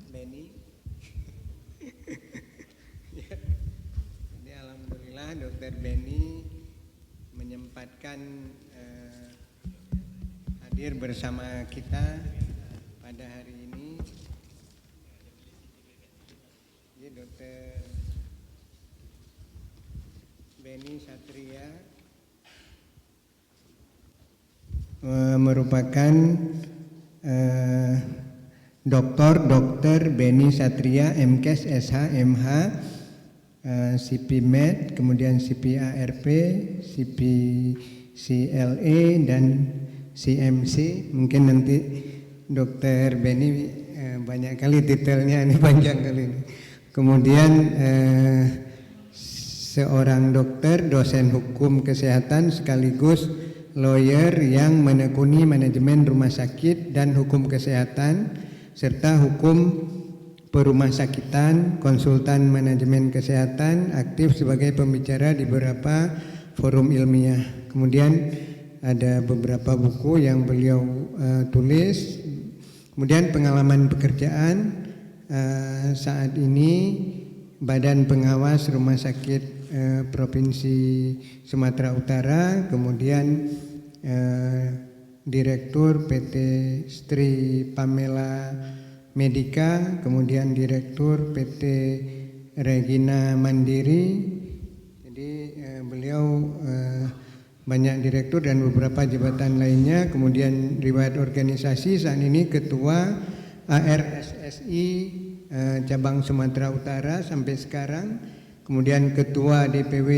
Beni. Ya, jadi alhamdulillah Dokter Beni menyempatkan hadir bersama kita pada hari ini. Jadi Dokter Beni Satria merupakan Dokter Beni Satria MKes SH MH, CP-Med, kemudian CP-ARP, CP-CLE dan CMC. Mungkin nanti Dokter Beni banyak kali detailnya, ini panjang kali ini. Kemudian seorang dokter, dosen hukum kesehatan sekaligus lawyer yang menekuni manajemen rumah sakit dan hukum kesehatan serta hukum perumahsakitan, konsultan manajemen kesehatan, aktif sebagai pembicara di beberapa forum ilmiah. Kemudian ada beberapa buku yang beliau tulis. Kemudian pengalaman pekerjaan, saat ini Badan Pengawas Rumah Sakit Provinsi Sumatera Utara, kemudian Direktur PT Stri Pamela Medica, kemudian Direktur PT Regina Mandiri. Jadi beliau banyak direktur dan beberapa jabatan lainnya. Kemudian riwayat organisasi, saat ini Ketua ARSSI cabang Sumatera Utara sampai sekarang, kemudian Ketua DPW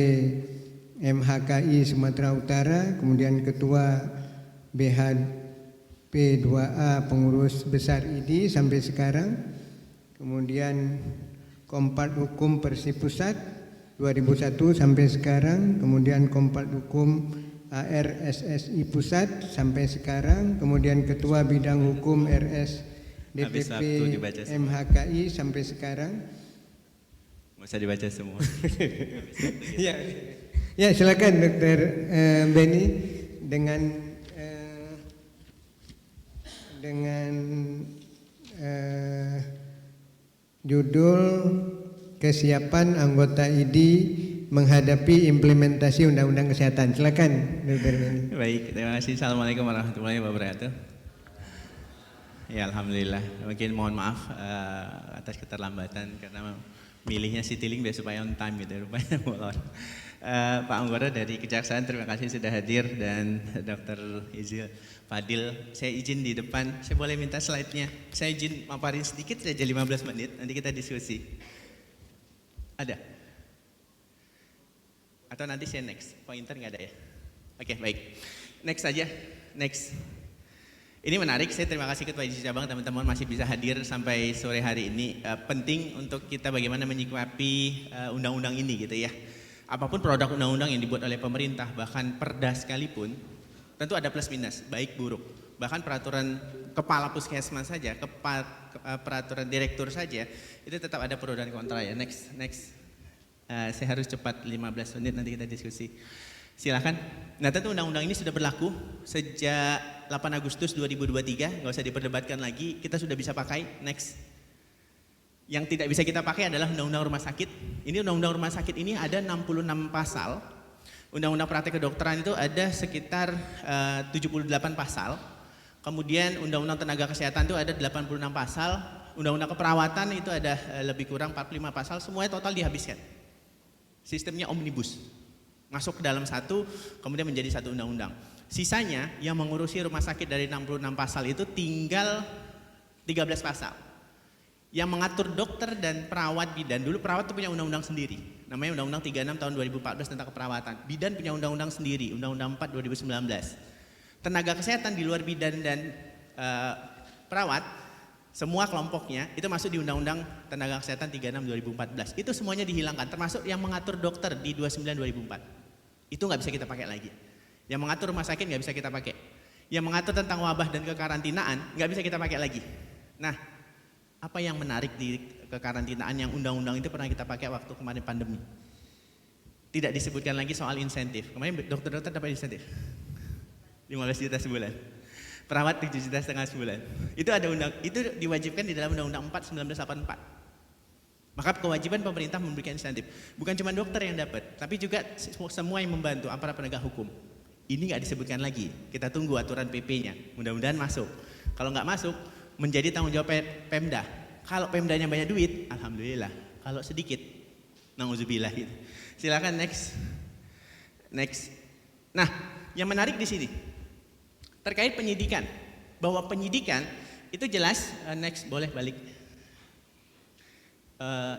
MHKI Sumatera Utara, kemudian Ketua BHP2A Pengurus Besar ID sampai sekarang, kemudian Kompat Hukum Persib Pusat 2001 sampai sekarang, kemudian Kompat Hukum ARSSI Pusat sampai sekarang, kemudian Ketua Bidang Hukum RS DPP MHKI sampai sekarang. Nggak usah dibaca semua. Ya silakan Dokter Beni dengan judul kesiapan anggota ID menghadapi implementasi Undang-Undang Kesehatan. Silakan Dokter Beni. Baik, terima kasih. Assalamualaikum warahmatullahi wabarakatuh. Ya alhamdulillah. Mungkin mohon maaf atas keterlambatan karena milihnya Citylink biar supaya on time gitu, rupanya molor. Pak Anggoro dari Kejaksaan, terima kasih sudah hadir, dan Dr. Izil Fadil, saya izin di depan, saya boleh minta slide-nya. Saya izin maparin sedikit saja 15 menit, nanti kita diskusi. Ada? Atau nanti saya next, pointer nggak ada ya? Oke, baik. Next aja, next. Ini menarik, saya terima kasih Ketua Divisi Cabang, teman-teman masih bisa hadir sampai sore hari ini. Penting untuk kita bagaimana menyikapi undang-undang ini gitu ya. Apapun produk undang-undang yang dibuat oleh pemerintah, bahkan perda sekalipun, tentu ada plus minus, baik buruk. Bahkan peraturan kepala puskesmas saja, peraturan direktur saja, itu tetap ada pro dan kontra ya. Next. Saya harus cepat 15 menit, nanti kita diskusi. Silakan. Nah tentu undang-undang ini sudah berlaku sejak 8 Agustus 2023, nggak usah diperdebatkan lagi, kita sudah bisa pakai. Next. Yang tidak bisa kita pakai adalah undang-undang rumah sakit. Ini undang-undang rumah sakit ini ada 66 pasal. Undang-undang praktek kedokteran itu ada sekitar 78 pasal. Kemudian undang-undang tenaga kesehatan itu ada 86 pasal. Undang-undang keperawatan itu ada lebih kurang 45 pasal. Semuanya total dihabiskan. Sistemnya omnibus. Masuk ke dalam satu, kemudian menjadi satu undang-undang. Sisanya yang mengurusi rumah sakit dari 66 pasal itu tinggal 13 pasal. Yang mengatur dokter dan perawat bidan, dulu perawat itu punya undang-undang sendiri. Namanya Undang-Undang 36 tahun 2014 tentang keperawatan. Bidan punya undang-undang sendiri, Undang-Undang 4 2019. Tenaga kesehatan di luar bidan dan perawat, semua kelompoknya itu masuk di Undang-Undang Tenaga Kesehatan 36 2014. Itu semuanya dihilangkan, termasuk yang mengatur dokter di 29 2004. Itu nggak bisa kita pakai lagi. Yang mengatur rumah sakit nggak bisa kita pakai. Yang mengatur tentang wabah dan kekarantinaan nggak bisa kita pakai lagi. Nah, apa yang menarik di kekarantinaan yang undang-undang itu pernah kita pakai waktu kemarin pandemi? Tidak disebutkan lagi soal insentif. Kemarin dokter-dokter dapat insentif 15 juta sebulan. Perawat 7,5 juta sebulan. Itu itu diwajibkan di dalam Undang-Undang 4 1984. Maka kewajiban pemerintah memberikan insentif. Bukan cuma dokter yang dapat, tapi juga semua yang membantu aparat penegak hukum. Ini nggak disebutkan lagi. Kita tunggu aturan PP-nya. Mudah-mudahan masuk. Kalau nggak masuk, menjadi tanggung jawab Pemda. Kalau Pemdanya banyak duit, alhamdulillah. Kalau sedikit, nauzubillah gitu. Silakan next. Nah, yang menarik di sini terkait penyidikan, bahwa penyidikan itu jelas. Next, boleh balik.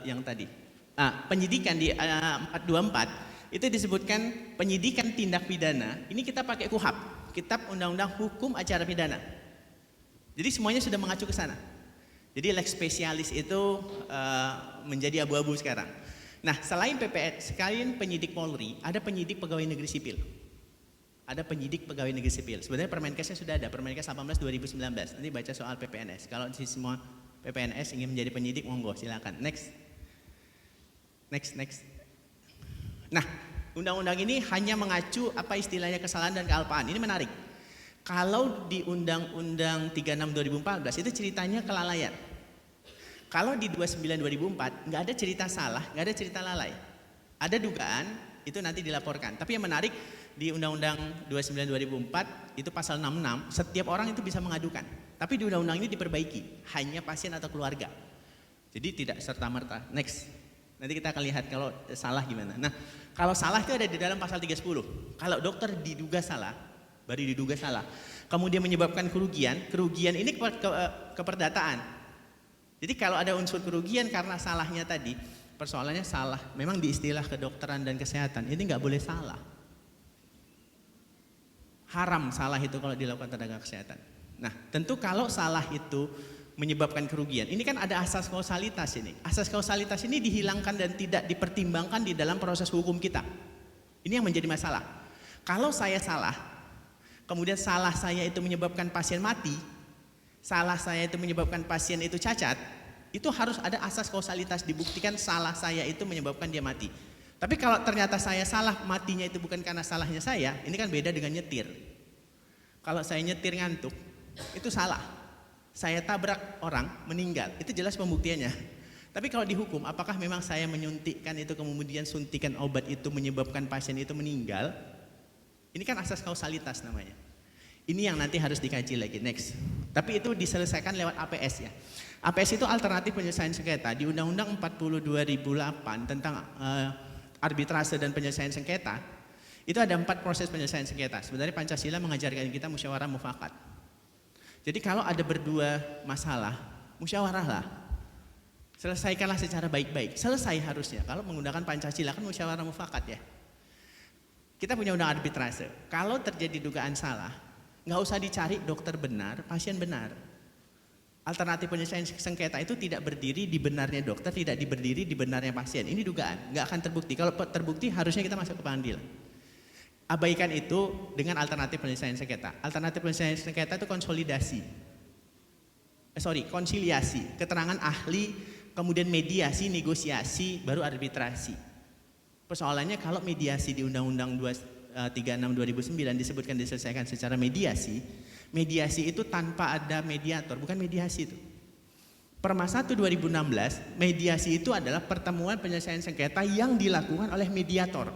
Yang tadi. Penyidikan di 424 itu disebutkan penyidikan tindak pidana. Ini kita pakai KUHAP, Kitab Undang-Undang Hukum Acara Pidana. Jadi semuanya sudah mengacu ke sana. Jadi lex spesialis itu menjadi abu-abu sekarang. Nah, selain penyidik Polri, ada penyidik pegawai negeri sipil. Ada penyidik pegawai negeri sipil. Sebenarnya Permenkesnya sudah ada, Permenkes 18 2019. Nanti baca soal PPNS. Kalau semua PPNS ingin menjadi penyidik, monggo silakan. Next. Nah, undang-undang ini hanya mengacu apa istilahnya kesalahan dan kealpaan. Ini menarik. Kalau di Undang-Undang 36 2014 itu ceritanya kelalaian. Kalau di 29 2004 nggak ada cerita salah, nggak ada cerita lalai. Ada dugaan, itu nanti dilaporkan. Tapi yang menarik di Undang-Undang 29 2004 itu pasal 66, setiap orang itu bisa mengadukan. Tapi di undang-undang ini diperbaiki, hanya pasien atau keluarga. Jadi tidak serta-merta. Next. Nanti kita akan lihat kalau salah gimana. Nah, kalau salah itu ada di dalam pasal 310. Kalau dokter diduga salah, baru diduga salah, kemudian menyebabkan kerugian ini keperdataan. Jadi kalau ada unsur kerugian karena salahnya tadi, persoalannya salah. Memang di istilah kedokteran dan kesehatan ini nggak boleh salah. Haram salah itu kalau dilakukan tenaga kesehatan. Nah, tentu kalau salah itu menyebabkan kerugian, ini kan ada asas kausalitas ini. Asas kausalitas ini dihilangkan dan tidak dipertimbangkan di dalam proses hukum kita. Ini yang menjadi masalah. Kalau saya salah, kemudian salah saya itu menyebabkan pasien mati, salah saya itu menyebabkan pasien itu cacat, itu harus ada asas kausalitas, dibuktikan salah saya itu menyebabkan dia mati. Tapi kalau ternyata saya salah, matinya itu bukan karena salahnya saya, ini kan beda dengan nyetir. Kalau saya nyetir ngantuk, itu salah. Saya tabrak orang, meninggal, itu jelas pembuktiannya. Tapi kalau dihukum, apakah memang saya menyuntikkan itu, kemudian suntikan obat itu menyebabkan pasien itu meninggal? Ini kan asas kausalitas namanya. Ini yang nanti harus dikaji lagi. Next. Tapi itu diselesaikan lewat APS ya. APS itu alternatif penyelesaian sengketa. Di Undang-Undang 40 2008 tentang arbitrase dan penyelesaian sengketa, itu ada 4 proses penyelesaian sengketa. Sebenarnya Pancasila mengajarkan kita musyawarah mufakat. Jadi kalau ada berdua masalah, musyawarahlah. Selesaikanlah secara baik-baik. Selesai harusnya. Kalau menggunakan Pancasila kan musyawarah mufakat ya. Kita punya undang arbitrase. Kalau terjadi dugaan salah, nggak usah dicari dokter benar, pasien benar. Alternatif penyelesaian sengketa itu tidak berdiri di benarnya dokter, tidak berdiri di benarnya pasien. Ini dugaan, nggak akan terbukti. Kalau terbukti harusnya kita masuk ke pengadilan. Abaikan itu dengan alternatif penyelesaian sengketa. Alternatif penyelesaian sengketa itu konsiliasi, keterangan ahli, kemudian mediasi, negosiasi, baru arbitrasi. Persoalannya kalau mediasi di Undang-Undang 36 2009 disebutkan diselesaikan secara mediasi, mediasi itu tanpa ada mediator, bukan mediasi itu. Perma 1 2016, mediasi itu adalah pertemuan penyelesaian sengketa yang dilakukan oleh mediator.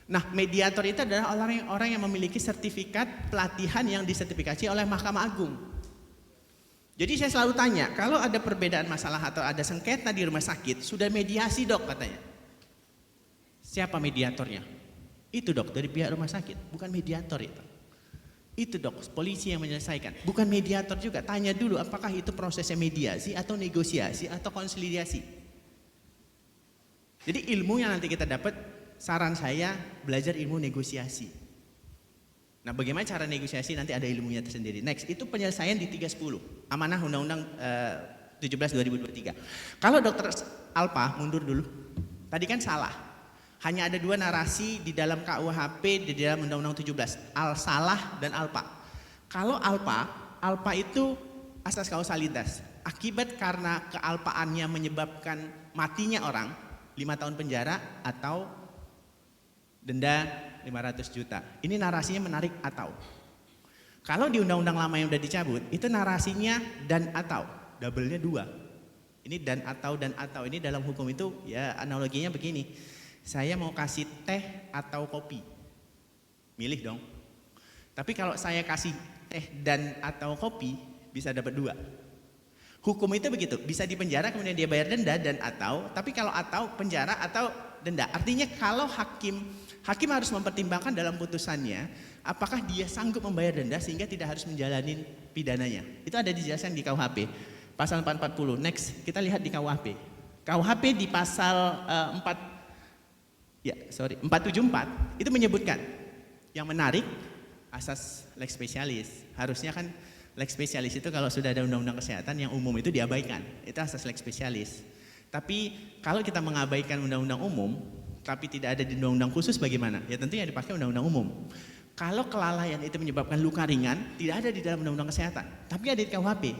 Nah, mediator itu adalah orang yang memiliki sertifikat pelatihan yang disertifikasi oleh Mahkamah Agung. Jadi saya selalu tanya, kalau ada perbedaan masalah atau ada sengketa di rumah sakit, sudah mediasi dok katanya. Siapa mediatornya? Itu dok dari pihak rumah sakit, bukan mediator itu. Itu dok, polisi yang menyelesaikan, bukan mediator juga. Tanya dulu apakah itu prosesnya mediasi atau negosiasi atau konsiliasi. Jadi ilmu yang nanti kita dapat, saran saya belajar ilmu negosiasi. Nah, bagaimana cara negosiasi nanti ada ilmunya tersendiri. Next, itu penyelesaian di 310, amanah Undang-Undang 17 2023. Kalau dokter Alpa mundur dulu, tadi kan salah. Hanya ada 2 narasi di dalam KUHP, di dalam Undang-Undang 17, salah dan Alpa. Kalau Alpa itu asas kausalitas. Akibat karena kealpaannya menyebabkan matinya orang, 5 tahun penjara atau denda 500 juta. Ini narasinya menarik atau. Kalau di undang-undang lama yang udah dicabut, itu narasinya dan atau, double-nya 2. Ini dan atau ini dalam hukum itu ya analoginya begini. Saya mau kasih teh atau kopi. Milih dong. Tapi kalau saya kasih teh dan atau kopi bisa dapat 2. Hukum itu begitu, bisa dipenjara kemudian dia bayar denda dan atau, tapi kalau atau penjara atau denda. Artinya kalau hakim harus mempertimbangkan dalam putusannya apakah dia sanggup membayar denda sehingga tidak harus menjalani pidananya. Itu ada dijelaskan di KUHP. Pasal 440. Next, kita lihat di KUHP. KUHP di pasal 474 itu menyebutkan yang menarik asas lex specialis. Harusnya kan lex specialis itu kalau sudah ada undang-undang kesehatan yang umum itu diabaikan. Itu asas lex specialis. Tapi kalau kita mengabaikan undang-undang umum tapi tidak ada di undang-undang khusus bagaimana? Ya tentunya dipakai undang-undang umum. Kalau kelalaian itu menyebabkan luka ringan tidak ada di dalam undang-undang kesehatan, tapi ada di KUHP.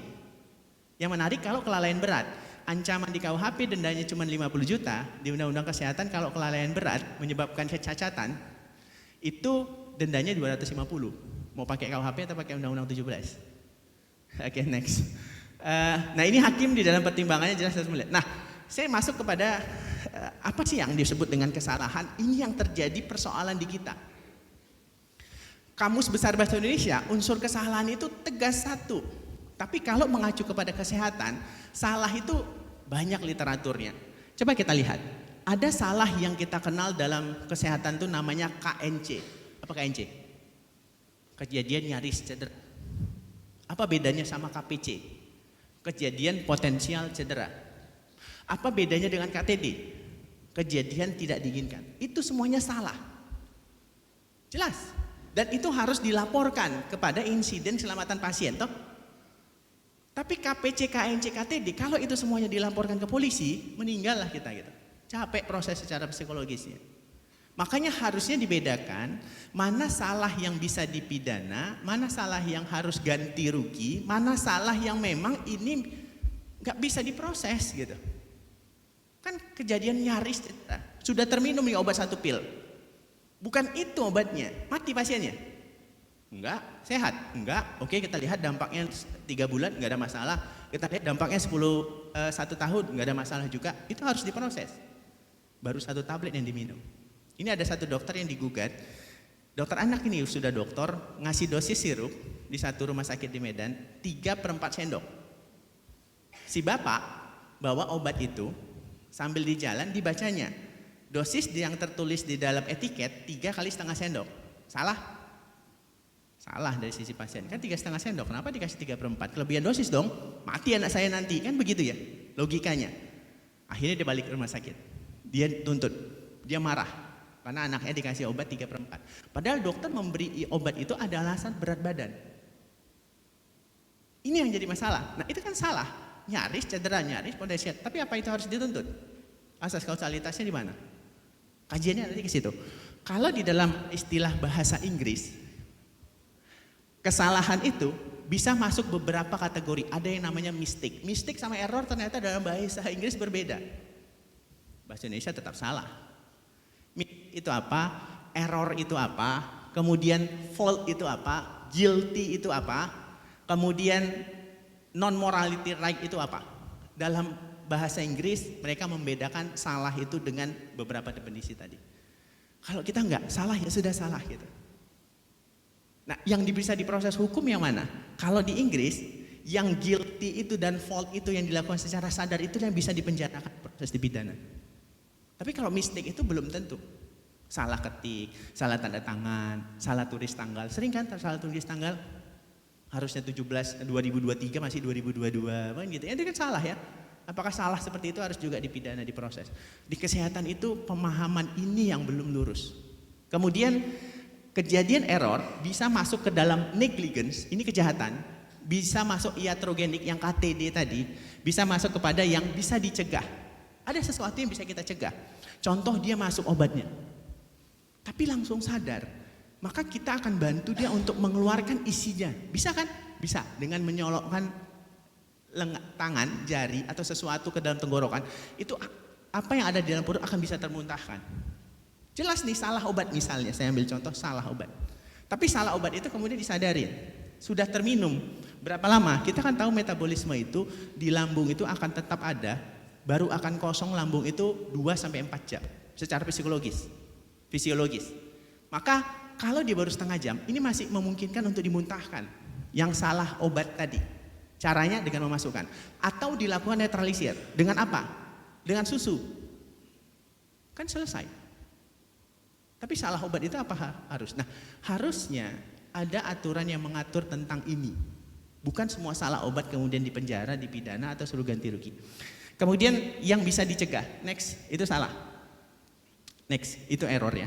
Yang menarik kalau kelalaian berat, ancaman di KUHP dendanya cuma 50 juta, di undang-undang kesehatan kalau kelalaian berat menyebabkan kecacatan itu dendanya 250. Mau pakai KUHP atau pakai undang-undang 17? Oke, next. Nah ini hakim di dalam pertimbangannya jelas harus melihat. Nah saya masuk kepada apa sih yang disebut dengan kesalahan? Ini yang terjadi persoalan di kita. Kamus Besar Bahasa Indonesia unsur kesalahan itu tegas satu. Tapi kalau mengacu kepada kesehatan, salah itu banyak literaturnya. Coba kita lihat. Ada salah yang kita kenal dalam kesehatan itu namanya KNC. Apa KNC? Kejadian nyaris cedera. Apa bedanya sama KPC? Kejadian potensial cedera. Apa bedanya dengan KTD? Kejadian tidak diinginkan. Itu semuanya salah. Jelas. Dan itu harus dilaporkan kepada insiden keselamatan pasien, toh? Tapi KPC, KNC, KTD, kalau itu semuanya dilaporkan ke polisi, meninggallah kita gitu. Capek proses secara psikologisnya. Makanya harusnya dibedakan mana salah yang bisa dipidana, mana salah yang harus ganti rugi, mana salah yang memang ini nggak bisa diproses gitu. Kan kejadian nyaris sudah terminum nih obat 1 pil. Bukan itu obatnya, mati pasiennya. Enggak, sehat. Enggak, oke kita lihat dampaknya 3 bulan enggak ada masalah. Kita lihat dampaknya 1 tahun enggak ada masalah juga. Itu harus diproses. Baru 1 tablet yang diminum. Ini ada satu dokter yang digugat. Dokter anak ini sudah dokter ngasih dosis sirup di satu rumah sakit di Medan 3/4 sendok. Si bapak bawa obat itu sambil di jalan dibacanya. Dosis yang tertulis di dalam etiket 3 kali setengah sendok. Salah? Salah dari sisi pasien. Kan 3,5 sendok. Kenapa dikasih 3/4? Kelebihan dosis dong. Mati anak saya nanti. Kan begitu ya logikanya. Akhirnya dia balik ke rumah sakit. Dia tuntut. Dia marah. Karena anaknya dikasih obat 3/4. Padahal dokter memberi obat itu ada alasan berat badan. Ini yang jadi masalah. Nah itu kan salah. Nyaris, cedera, nyaris, potensial. Tapi apa itu harus dituntut? Asas kausalitasnya di mana? Kajiannya nanti ke situ. Kalau di dalam istilah bahasa Inggris, kesalahan itu bisa masuk beberapa kategori. Ada yang namanya mistake. Mistake sama error ternyata dalam bahasa Inggris berbeda. Bahasa Indonesia tetap salah. Mistake itu apa? Error itu apa? Kemudian fault itu apa? Guilty itu apa? Kemudian non-morality right itu apa? Dalam bahasa Inggris mereka membedakan salah itu dengan beberapa definisi tadi. Kalau kita enggak, salah ya sudah salah gitu. Nah, yang bisa diproses hukum yang mana? Kalau di Inggris, yang guilty itu dan fault itu yang dilakukan secara sadar itu yang bisa dipenjarakan proses dipidana. Tapi kalau mistake itu belum tentu. Salah ketik, salah tanda tangan, salah tulis tanggal. Sering kan salah tulis tanggal? Harusnya 2023 masih 2022, kan gitu. Itu kan salah ya. Apakah salah seperti itu harus juga dipidana, diproses. Di kesehatan itu pemahaman ini yang belum lurus. Kemudian kejadian error bisa masuk ke dalam negligence, ini kejahatan. Bisa masuk iatrogenik yang KTD tadi, bisa masuk kepada yang bisa dicegah. Ada sesuatu yang bisa kita cegah. Contoh dia masuk obatnya. Tapi langsung sadar. Maka kita akan bantu dia untuk mengeluarkan isinya. Bisa kan? Bisa. Dengan menyolokkan tangan, jari atau sesuatu ke dalam tenggorokan, itu apa yang ada di dalam perut akan bisa termuntahkan. Jelas nih salah obat misalnya, saya ambil contoh salah obat. Tapi salah obat itu kemudian disadarin. sudah terminum berapa lama? Kita kan tahu metabolisme itu di lambung itu akan tetap ada, baru akan kosong lambung itu 2-4 jam secara fisiologis. Maka kalau dia baru setengah jam, ini masih memungkinkan untuk dimuntahkan. Yang salah obat tadi, caranya dengan memasukkan atau dilakukan netralisir. Dengan apa? Dengan susu. Kan selesai. Tapi salah obat itu apa harus? Nah, harusnya ada aturan yang mengatur tentang ini. Bukan semua salah obat kemudian dipenjara, dipidana atau suruh ganti rugi. Kemudian yang bisa dicegah, next, itu salah. Next, itu error ya.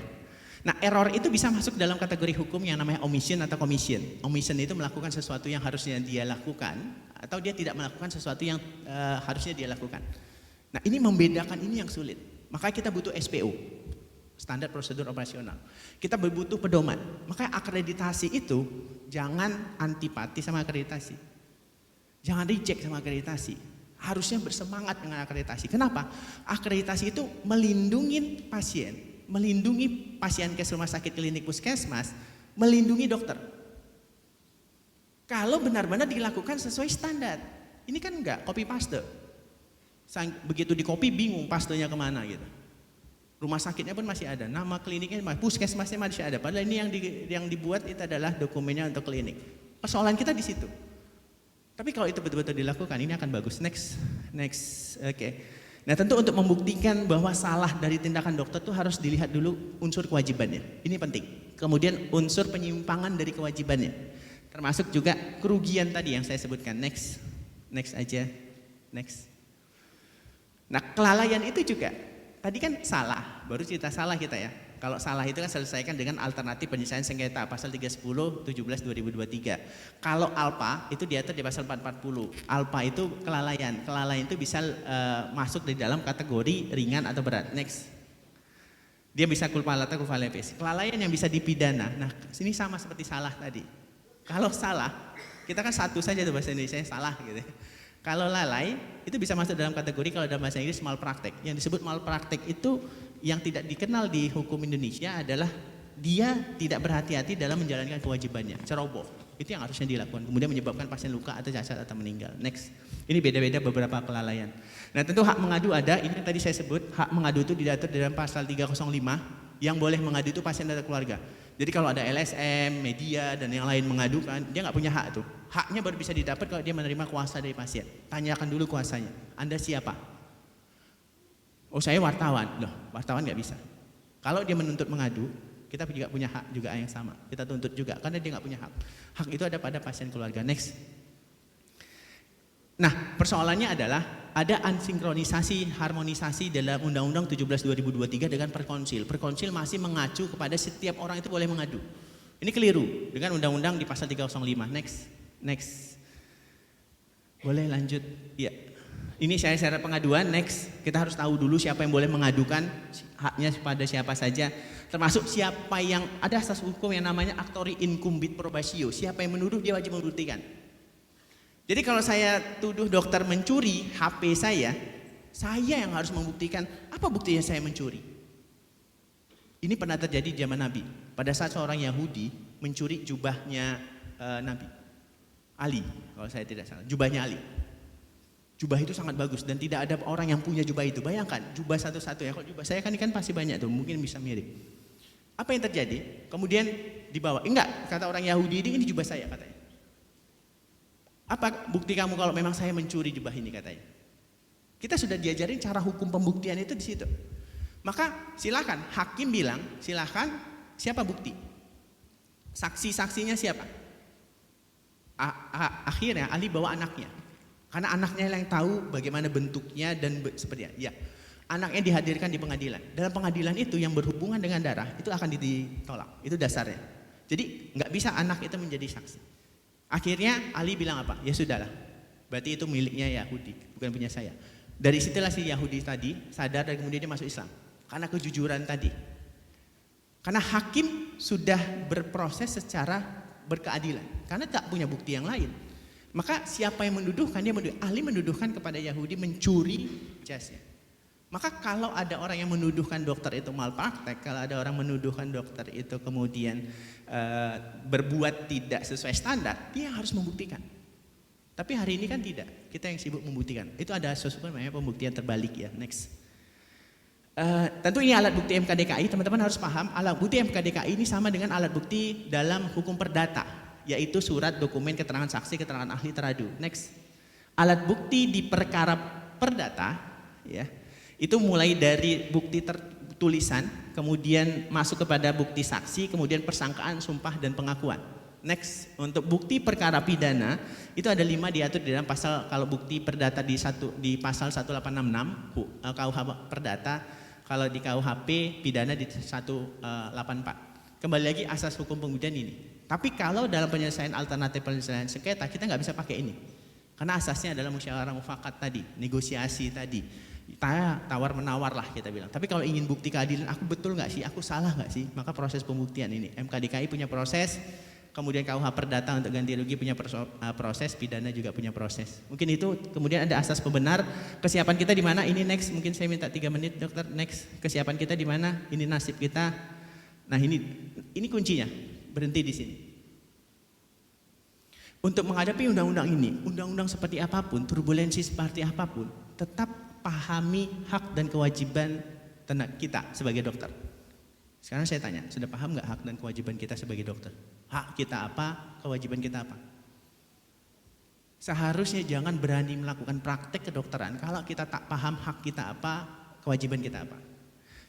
Nah, error itu bisa masuk dalam kategori hukum yang namanya omission atau commission. Omission itu melakukan sesuatu yang harusnya dia lakukan atau dia tidak melakukan sesuatu yang harusnya dia lakukan. Nah, ini membedakan ini yang sulit. Maka kita butuh SPO, standar prosedur operasional. Kita butuh pedoman. Makanya akreditasi itu jangan antipati sama akreditasi. Jangan reject sama akreditasi. Harusnya bersemangat dengan akreditasi. Kenapa? Akreditasi itu melindungi pasien ke rumah sakit klinik puskesmas, melindungi dokter. Kalau benar-benar dilakukan sesuai standar. Ini kan enggak copy paste. Begitu di copy bingung pastenya kemana gitu. Rumah sakitnya pun masih ada, nama kliniknya, puskesmasnya masih ada. Padahal ini yang dibuat itu adalah dokumennya untuk klinik. Persoalan kita di situ. Tapi kalau itu betul-betul dilakukan, ini akan bagus. Next, oke. Nah, tentu untuk membuktikan bahwa salah dari tindakan dokter itu harus dilihat dulu unsur kewajibannya. Ini penting. Kemudian unsur penyimpangan dari kewajibannya. Termasuk juga kerugian tadi yang saya sebutkan. Next aja. Next. Nah, kelalaian itu juga. Tadi kan salah, baru cerita salah kita ya. Kalau salah itu kan selesaikan dengan alternatif penyelesaian sengketa pasal 310 17 2023. Kalau alpa itu diatur di pasal 440. Alpa itu kelalaian. Kelalaian itu bisa masuk di dalam kategori ringan atau berat. Next. Dia bisa culpa lata, culpa levis. Kelalaian yang bisa dipidana. Nah, sini sama seperti salah tadi. Kalau salah, kita kan satu saja tuh bahasa Indonesia salah gitu. Kalau lalai itu bisa masuk dalam kategori kalau dalam bahasa Inggris malpraktek. Yang disebut malpraktek itu yang tidak dikenal di hukum Indonesia adalah dia tidak berhati-hati dalam menjalankan kewajibannya, ceroboh. Itu yang harusnya dilakukan. Kemudian menyebabkan pasien luka atau cacat atau meninggal. Next. Ini beda-beda beberapa kelalaian. Nah, tentu hak mengadu ada. Ini tadi saya sebut hak mengadu itu diatur dalam pasal 305. Yang boleh mengadu itu pasien atau keluarga. Jadi kalau ada LSM, media dan yang lain mengadukan, dia nggak punya hak tuh. Haknya baru bisa didapat kalau dia menerima kuasa dari pasien. Tanyakan dulu kuasanya. Anda siapa? Oh, saya wartawan. Loh, wartawan nggak bisa. Kalau dia menuntut mengadu, kita juga punya hak juga yang sama. Kita tuntut juga karena dia nggak punya hak. Hak itu ada pada pasien keluarga. Next. Nah, persoalannya adalah ada ansinkronisasi, harmonisasi dalam Undang-Undang 17 2023 dengan Perkonsil. Perkonsil masih mengacu kepada setiap orang itu boleh mengadu. Ini keliru dengan Undang-Undang di pasal 305. Next. Boleh lanjut? Iya. Ini syarat pengaduan. Next. Kita harus tahu dulu siapa yang boleh mengadukan, haknya pada siapa saja. Termasuk siapa yang ada asas hukum yang namanya actori incumbit probatio. Siapa yang menuduh dia wajib membuktikan. Jadi kalau saya tuduh dokter mencuri HP saya yang harus membuktikan apa buktinya saya mencuri. Ini pernah terjadi di zaman Nabi. Pada saat seorang Yahudi mencuri jubahnya Nabi Ali, kalau saya tidak salah, jubahnya Ali. Jubah itu sangat bagus dan tidak ada orang yang punya jubah itu. Bayangkan, jubah satu-satu ya. Kalau jubah saya kan pasti banyak tuh, mungkin bisa mirip. Apa yang terjadi? Kemudian dibawa. Enggak, kata orang Yahudi ini jubah saya katanya. Apa bukti kamu kalau memang saya mencuri jubah ini katanya? Kita sudah diajarin cara hukum pembuktian itu di situ. Maka silakan hakim bilang, silakan siapa bukti? Saksi-saksinya siapa? Akhirnya Ali bawa anaknya. Karena anaknya yang tahu bagaimana bentuknya dan seperti ya. Anaknya dihadirkan di pengadilan. Dalam pengadilan itu yang berhubungan dengan darah itu akan ditolak. Itu dasarnya. Jadi nggak bisa anak itu menjadi saksi. Akhirnya Ali bilang apa? Ya sudahlah, berarti itu miliknya Yahudi, bukan punya saya. Dari situlah si Yahudi tadi sadar dan kemudian dia masuk Islam. Karena kejujuran tadi. Karena hakim sudah berproses secara berkeadilan. Karena tak punya bukti yang lain. Maka siapa yang menduduhkan, dia menuduh. Ali menuduhkan kepada Yahudi mencuri jasnya. Maka kalau ada orang yang menuduhkan dokter itu malpraktek, kalau ada orang menuduhkan dokter itu kemudian berbuat tidak sesuai standar, dia harus membuktikan. Tapi hari ini kan tidak, kita yang sibuk membuktikan. Itu ada sesuatu namanya pembuktian terbalik ya. Next. Tentu ini alat bukti MKDKI, teman-teman harus paham alat bukti MKDKI ini sama dengan alat bukti dalam hukum perdata, yaitu surat, dokumen, keterangan saksi, keterangan ahli, teradu. Next. Alat bukti di perkara perdata ya, itu mulai dari bukti tertulisan, kemudian masuk kepada bukti saksi, kemudian persangkaan, sumpah, dan pengakuan. Next, untuk bukti perkara pidana itu ada 5 diatur di dalam pasal, kalau bukti perdata di pasal 1866 KUH Perdata, kalau di KUHP pidana di 184. Kembali lagi asas hukum pembuktian ini. Tapi kalau dalam penyelesaian alternatif penyelesaian sengketa kita nggak bisa pakai ini, karena asasnya adalah musyawarah mufakat tadi, negosiasi tadi. Tawar menawar lah kita bilang. Tapi kalau ingin bukti keadilan, aku betul nggak sih, aku salah nggak sih, maka proses pembuktian ini MKDKI punya proses, kemudian KUH Perdata untuk ganti rugi punya proses, pidana juga punya proses. Mungkin itu. Kemudian ada asas pembenar. Kesiapan kita di mana? Ini next. Mungkin saya minta 3 menit dokter. Next. Kesiapan kita di mana? Ini nasib kita. Nah ini kuncinya. Berhenti di sini. Untuk menghadapi undang-undang ini, undang-undang seperti apapun, turbulensi seperti apapun, tetap pahami hak dan kewajiban kita sebagai dokter. Sekarang saya tanya, sudah paham nggak hak dan kewajiban kita sebagai dokter? Hak kita apa, kewajiban kita apa? Seharusnya jangan berani melakukan praktek kedokteran kalau kita tak paham hak kita apa, kewajiban kita apa.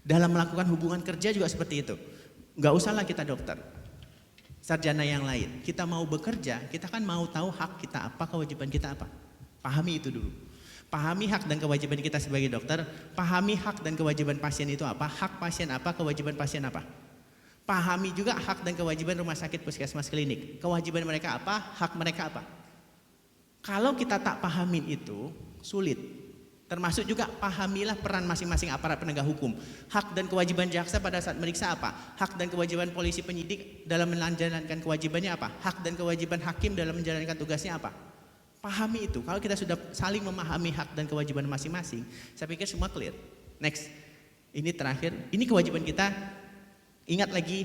Dalam melakukan hubungan kerja juga seperti itu. Nggak usahlah kita dokter, sarjana yang lain. Kita mau bekerja, kita kan mau tahu hak kita apa, kewajiban kita apa. Pahami itu dulu. Pahami hak dan kewajiban kita sebagai dokter, pahami hak dan kewajiban pasien itu apa, hak pasien apa, kewajiban pasien apa. Pahami juga hak dan kewajiban rumah sakit, puskesmas, klinik. Kewajiban mereka apa, hak mereka apa. Kalau kita tak pahamin itu, sulit. Termasuk juga pahamilah peran masing-masing aparat penegak hukum. Hak dan kewajiban jaksa pada saat meriksa apa, hak dan kewajiban polisi penyidik dalam menjalankan kewajibannya apa, hak dan kewajiban hakim dalam menjalankan tugasnya apa. Pahami itu. Kalau kita sudah saling memahami hak dan kewajiban masing-masing, saya pikir semua clear. Next. Ini terakhir. Ini kewajiban kita. Ingat lagi,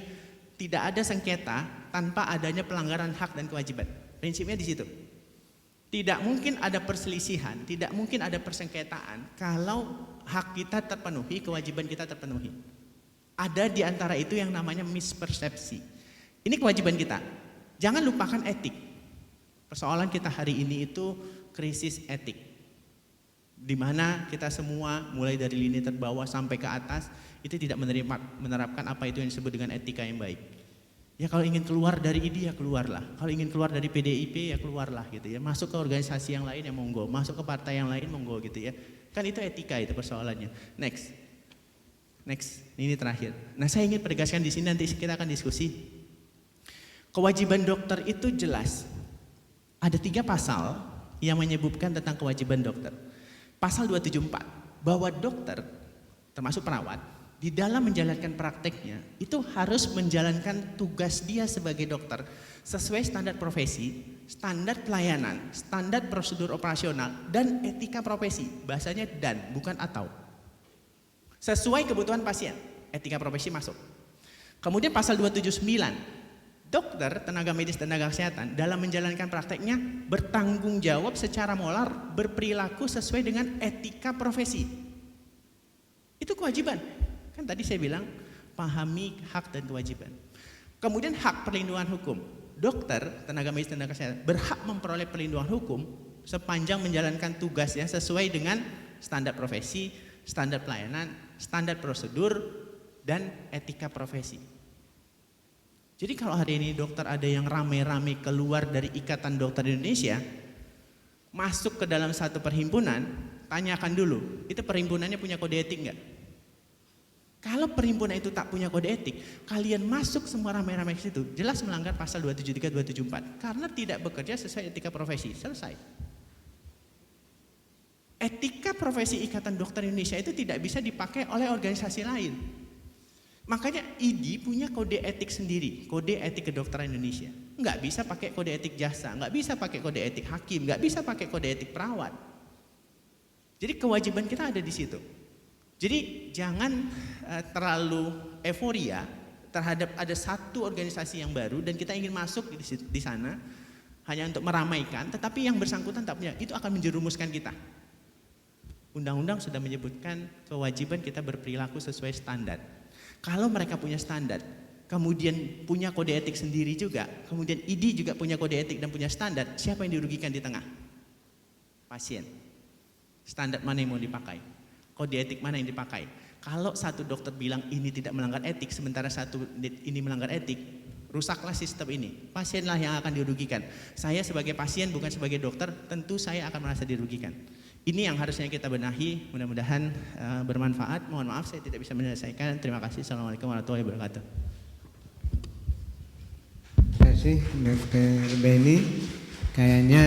tidak ada sengketa tanpa adanya pelanggaran hak dan kewajiban. Prinsipnya di situ. Tidak mungkin ada perselisihan, tidak mungkin ada persengketaan kalau hak kita terpenuhi, kewajiban kita terpenuhi. Ada di antara itu yang namanya mispersepsi. Ini kewajiban kita. Jangan lupakan etik. Persoalan kita hari ini itu krisis etik, di mana kita semua mulai dari lini terbawah sampai ke atas itu tidak menerapkan apa itu yang disebut dengan etika yang baik. Ya kalau ingin keluar dari ID ya keluarlah, kalau ingin keluar dari PDIP ya keluarlah gitu ya, masuk ke organisasi yang lain ya monggo, masuk ke partai yang lain monggo gitu ya. Kan itu etika itu persoalannya. Next, ini terakhir. Nah saya ingin penegaskan di sini, nanti kita akan diskusi. Kewajiban dokter itu jelas. Ada 3 pasal yang menyebutkan tentang kewajiban dokter. Pasal 274, bahwa dokter termasuk perawat di dalam menjalankan prakteknya itu harus menjalankan tugas dia sebagai dokter sesuai standar profesi, standar pelayanan, standar prosedur operasional, dan etika profesi. Bahasanya dan, bukan atau. Sesuai kebutuhan pasien, etika profesi masuk. Kemudian pasal 279, dokter, tenaga medis, tenaga kesehatan dalam menjalankan prakteknya bertanggung jawab secara moral, berperilaku sesuai dengan etika profesi. Itu kewajiban. Kan tadi saya bilang pahami hak dan kewajiban. Kemudian hak perlindungan hukum. Dokter, tenaga medis, tenaga kesehatan berhak memperoleh perlindungan hukum sepanjang menjalankan tugasnya sesuai dengan standar profesi, standar pelayanan, standar prosedur, dan etika profesi. Jadi kalau hari ini dokter ada yang rame-rame keluar dari Ikatan Dokter Indonesia, masuk ke dalam satu perhimpunan, tanyakan dulu, itu perhimpunannya punya kode etik enggak? Kalau perhimpunan itu tak punya kode etik, kalian masuk semua rame-rame ke situ, jelas melanggar pasal 273, 274, karena tidak bekerja sesuai etika profesi, selesai. Etika profesi Ikatan Dokter Indonesia itu tidak bisa dipakai oleh organisasi lain. Makanya ID punya kode etik sendiri, kode etik kedokteran Indonesia. Nggak bisa pakai kode etik jasa, nggak bisa pakai kode etik hakim, nggak bisa pakai kode etik perawat. Jadi kewajiban kita ada di situ. Jadi jangan terlalu euforia terhadap ada satu organisasi yang baru dan kita ingin masuk di sana hanya untuk meramaikan, tetapi yang bersangkutan tak punya, itu akan menjerumuskan kita. Undang-undang sudah menyebutkan kewajiban kita berperilaku sesuai standar. Kalau mereka punya standar, kemudian punya kode etik sendiri juga, kemudian ID juga punya kode etik dan punya standar, siapa yang dirugikan di tengah? Pasien. Standar mana yang mau dipakai? Kode etik mana yang dipakai? Kalau satu dokter bilang ini tidak melanggar etik, sementara satu ini melanggar etik, rusaklah sistem ini. Pasienlah yang akan dirugikan. Saya sebagai pasien bukan sebagai dokter, tentu saya akan merasa dirugikan. Ini yang harusnya kita benahi, mudah-mudahan bermanfaat. Mohon maaf saya tidak bisa menyelesaikan. Terima kasih. Assalamualaikum warahmatullahi wabarakatuh. Terima kasih Dr. Beni. Kayaknya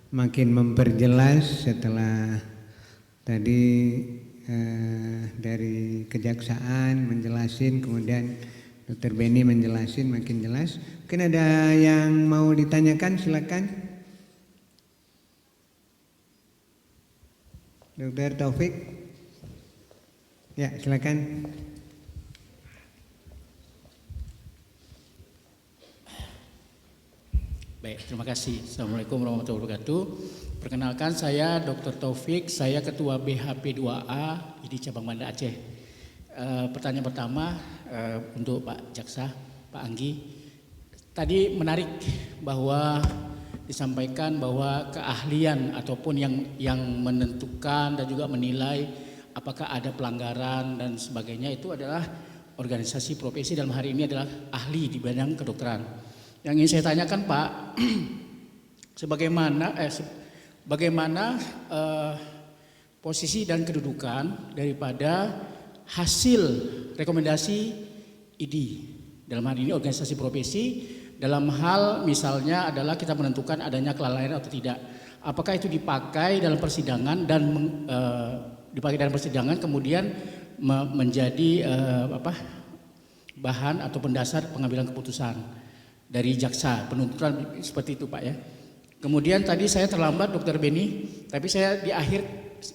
makin memperjelas setelah tadi dari kejaksaan menjelasin, kemudian Dr. Beni menjelasin makin jelas. Mungkin ada yang mau ditanyakan, silakan. Dr. Taufik. Ya, silakan. Baik, terima kasih. Assalamualaikum warahmatullahi wabarakatuh. Perkenalkan saya Dr. Taufik, saya Ketua BHP2A di Cabang Banda Aceh. Pertanyaan pertama untuk Pak Jaksa, Pak Anggi. Tadi menarik bahwa disampaikan bahwa keahlian ataupun yang menentukan dan juga menilai apakah ada pelanggaran dan sebagainya itu adalah organisasi profesi, dalam hari ini adalah ahli di bidang kedokteran. Yang ingin saya tanyakan Pak, bagaimana posisi dan kedudukan daripada hasil rekomendasi ID dalam hari ini organisasi profesi dalam hal misalnya adalah kita menentukan adanya kelalaian atau tidak. Apakah itu dipakai dalam persidangan dan dipakai dalam persidangan kemudian menjadi bahan atau pendasar pengambilan keputusan dari jaksa penuntutan seperti itu Pak ya. Kemudian tadi saya terlambat Dr. Beni, tapi saya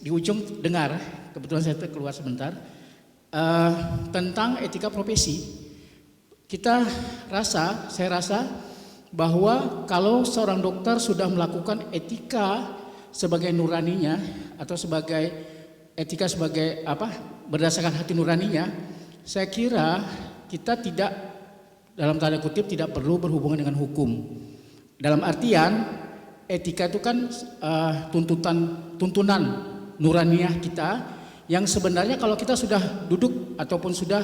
di ujung dengar, kebetulan saya keluar sebentar, tentang etika profesi. Saya rasa bahwa kalau seorang dokter sudah melakukan etika sebagai nuraninya atau sebagai etika sebagai berdasarkan hati nuraninya, saya kira kita tidak, dalam tanda kutip, tidak perlu berhubungan dengan hukum. Dalam artian etika itu kan tuntunan nuraniah kita yang sebenarnya kalau kita sudah duduk ataupun sudah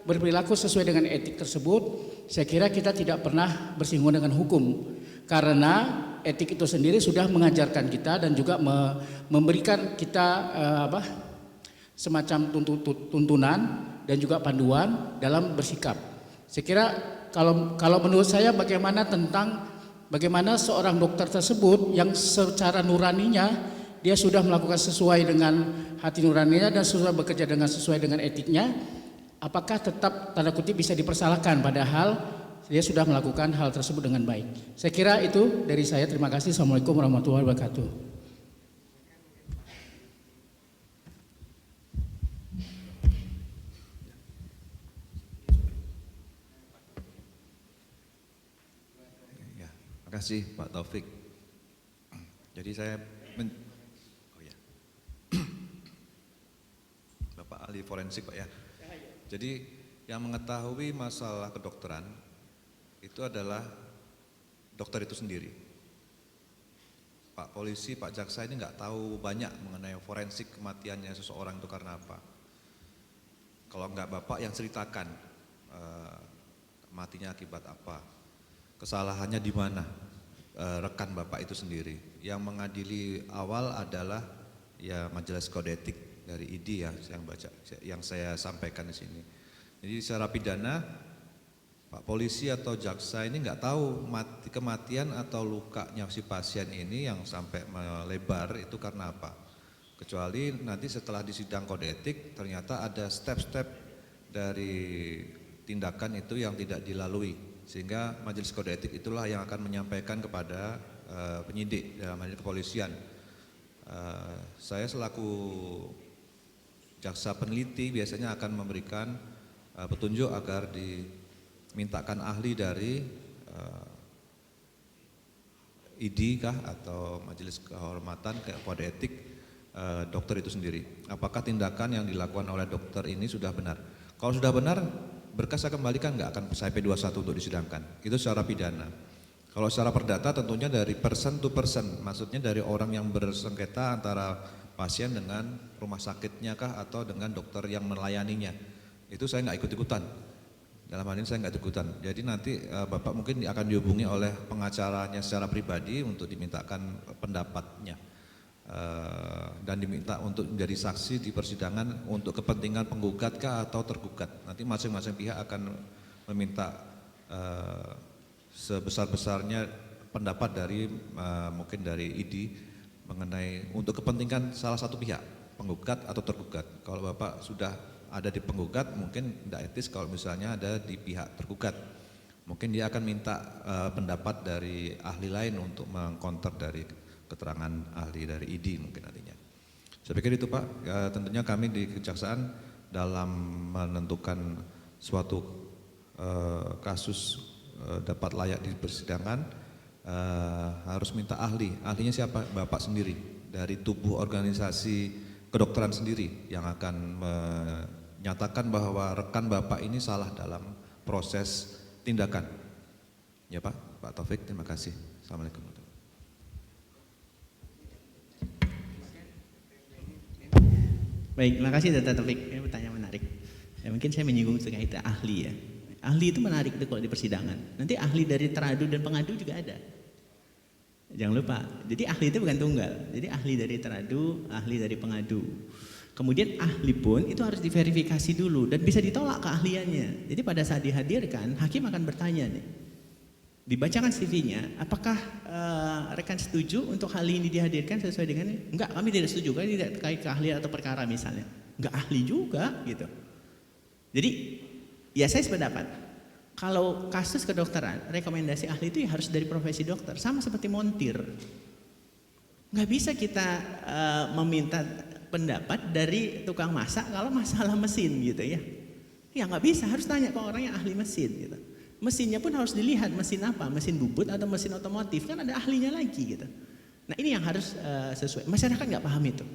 berperilaku sesuai dengan etik tersebut, saya kira kita tidak pernah bersinggungan dengan hukum, karena etik itu sendiri sudah mengajarkan kita dan juga memberikan kita semacam tuntunan dan juga panduan dalam bersikap. Saya kira kalau menurut saya bagaimana seorang dokter tersebut yang secara nuraninya dia sudah melakukan sesuai dengan hati nuraninya dan sudah bekerja sesuai dengan etiknya, apakah tetap tanda kutip bisa dipersalahkan padahal dia sudah melakukan hal tersebut dengan baik. Saya kira itu dari saya. Terima kasih. Assalamualaikum warahmatullahi wabarakatuh. Ya, terima kasih Pak Taufik. Jadi saya Bapak ahli forensik Pak ya. Jadi yang mengetahui masalah kedokteran itu adalah dokter itu sendiri. Pak polisi, Pak jaksa ini nggak tahu banyak mengenai forensik kematiannya seseorang itu karena apa. Kalau nggak Bapak yang ceritakan matinya akibat apa, kesalahannya di mana, rekan Bapak itu sendiri. Yang mengadili awal adalah ya majelis kode etik dari ID ya yang saya sampaikan di sini. Jadi secara pidana Pak polisi atau jaksa ini nggak tahu kematian atau lukanya si pasien ini yang sampai melebar itu karena apa. Kecuali nanti setelah di sidang kode etik ternyata ada step-step dari tindakan itu yang tidak dilalui, sehingga majelis kode etik itulah yang akan menyampaikan kepada penyidik dalam hal ini kepolisian. Saya selaku jaksa peneliti biasanya akan memberikan petunjuk agar dimintakan ahli dari ID kah atau majelis kehormatan kode etik dokter itu sendiri. Apakah tindakan yang dilakukan oleh dokter ini sudah benar? Kalau sudah benar, berkas saya kembalikan, nggak akan sampai 21 untuk disidangkan. Itu secara pidana. Kalau secara perdata tentunya dari person to person, maksudnya dari orang yang bersengketa antara pasien dengan rumah sakitnya kah atau dengan dokter yang melayaninya. Itu saya nggak ikut-ikutan. Dalam hal ini saya nggak ikut-ikutan. Jadi nanti Bapak mungkin akan dihubungi oleh pengacaranya secara pribadi untuk dimintakan pendapatnya. Dan diminta untuk menjadi saksi di persidangan untuk kepentingan penggugat kah atau tergugat. Nanti masing-masing pihak akan meminta sebesar-besarnya pendapat dari mungkin dari ID mengenai untuk kepentingan salah satu pihak, penggugat atau tergugat. Kalau Bapak sudah ada di penggugat, mungkin tidak etis kalau misalnya ada di pihak tergugat. Mungkin dia akan minta pendapat dari ahli lain untuk mengcounter dari keterangan ahli dari ID mungkin nantinya. Saya pikir itu Pak, tentunya kami di Kejaksaan dalam menentukan suatu kasus dapat layak di persidangan harus minta ahli. Ahlinya siapa? Bapak sendiri dari tubuh organisasi kedokteran sendiri yang akan menyatakan bahwa rekan Bapak ini salah dalam proses tindakan. Ya Pak Taufik, terima kasih. Assalamualaikum. Baik, terima kasih Dr. Taufik. Ini pertanyaan menarik. Ya, mungkin saya menyinggung terkait ahli ya. Ahli itu menarik itu kalau di persidangan. Nanti ahli dari teradu dan pengadu juga ada. Jangan lupa. Jadi ahli itu bukan tunggal. Jadi ahli dari teradu, ahli dari pengadu. Kemudian ahli pun itu harus diverifikasi dulu dan bisa ditolak keahliannya. Jadi pada saat dihadirkan, hakim akan bertanya nih. Dibacakan CV-nya, apakah rekan setuju untuk hal ini dihadirkan sesuai dengan ini? Enggak, kami tidak setuju, kami tidak terkait keahlian atau perkara misalnya. Enggak ahli juga gitu. Jadi ya saya sependapat, kalau kasus kedokteran, rekomendasi ahli itu ya harus dari profesi dokter, sama seperti montir. Enggak bisa kita meminta pendapat dari tukang masak kalau masalah mesin gitu ya. Ya enggak bisa, harus tanya ke orang yang ahli mesin gitu. Mesinnya pun harus dilihat, mesin apa, mesin bubut atau mesin otomotif, kan ada ahlinya lagi gitu. Nah ini yang harus sesuai, masyarakat nggak paham itu.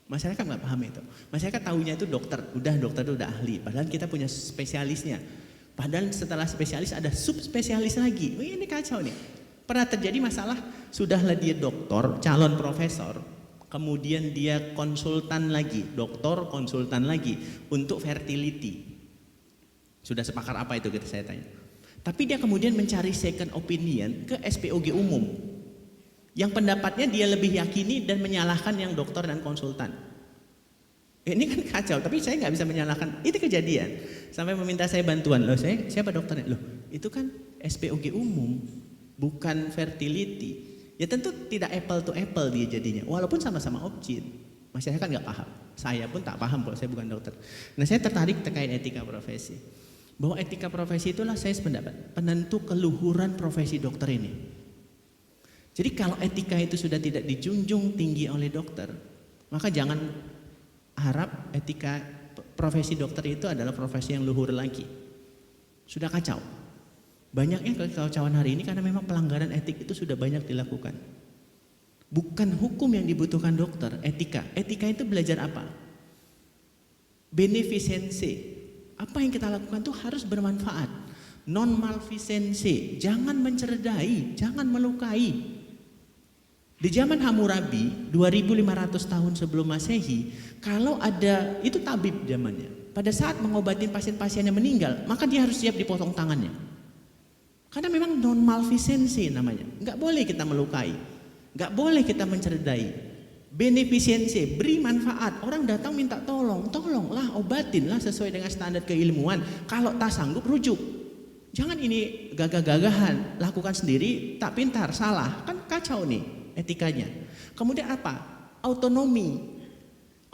Masyarakat nggak paham itu. Masyarakat tahunya itu dokter itu udah ahli, padahal kita punya spesialisnya. Padahal setelah spesialis ada subspesialis lagi. Ini kacau nih. Pernah terjadi masalah, sudahlah dia doktor, calon profesor, kemudian dia konsultan lagi, doktor konsultan lagi untuk fertility. Sudah sepakar apa itu kita saya tanya. Tapi dia kemudian mencari second opinion ke SPOG umum. Yang pendapatnya dia lebih yakini dan menyalahkan yang dokter dan konsultan. Ini kan kacau, tapi saya nggak bisa menyalahkan. Itu kejadian. Sampai meminta saya bantuan. Loh, saya siapa dokternya? Loh, itu kan SPOG umum, bukan fertility. Ya tentu tidak apple to apple dia jadinya. Walaupun sama-sama objin. Masyarakat nggak paham. Saya pun tak paham kalau saya bukan dokter. Nah, saya tertarik terkait etika profesi. Bahwa etika profesi itulah saya sependapat penentu keluhuran profesi dokter ini. Jadi kalau etika itu sudah tidak dijunjung tinggi oleh dokter, maka jangan harap etika profesi dokter itu adalah profesi yang luhur lagi. Sudah kacau. Banyaknya kekacauan hari ini karena memang pelanggaran etik itu sudah banyak dilakukan. Bukan hukum yang dibutuhkan dokter, etika. Etika itu belajar apa? Beneficensi. Apa yang kita lakukan itu harus bermanfaat. Non malficensi, jangan mencerdai, jangan melukai. Di zaman Hammurabi 2500 tahun sebelum Masehi, kalau ada itu tabib zamannya. Pada saat mengobati pasien-pasien yang meninggal, maka dia harus siap dipotong tangannya. Karena memang non malficensi namanya. Enggak boleh kita melukai. Enggak boleh kita mencerdai. Beneficensi, beri manfaat. Orang datang minta tolonglah obatinlah sesuai dengan standar keilmuan. Kalau tak sanggup rujuk. Jangan ini gagah-gagahan, lakukan sendiri tak pintar, salah. Kan kacau nih etikanya. Kemudian apa? Autonomi.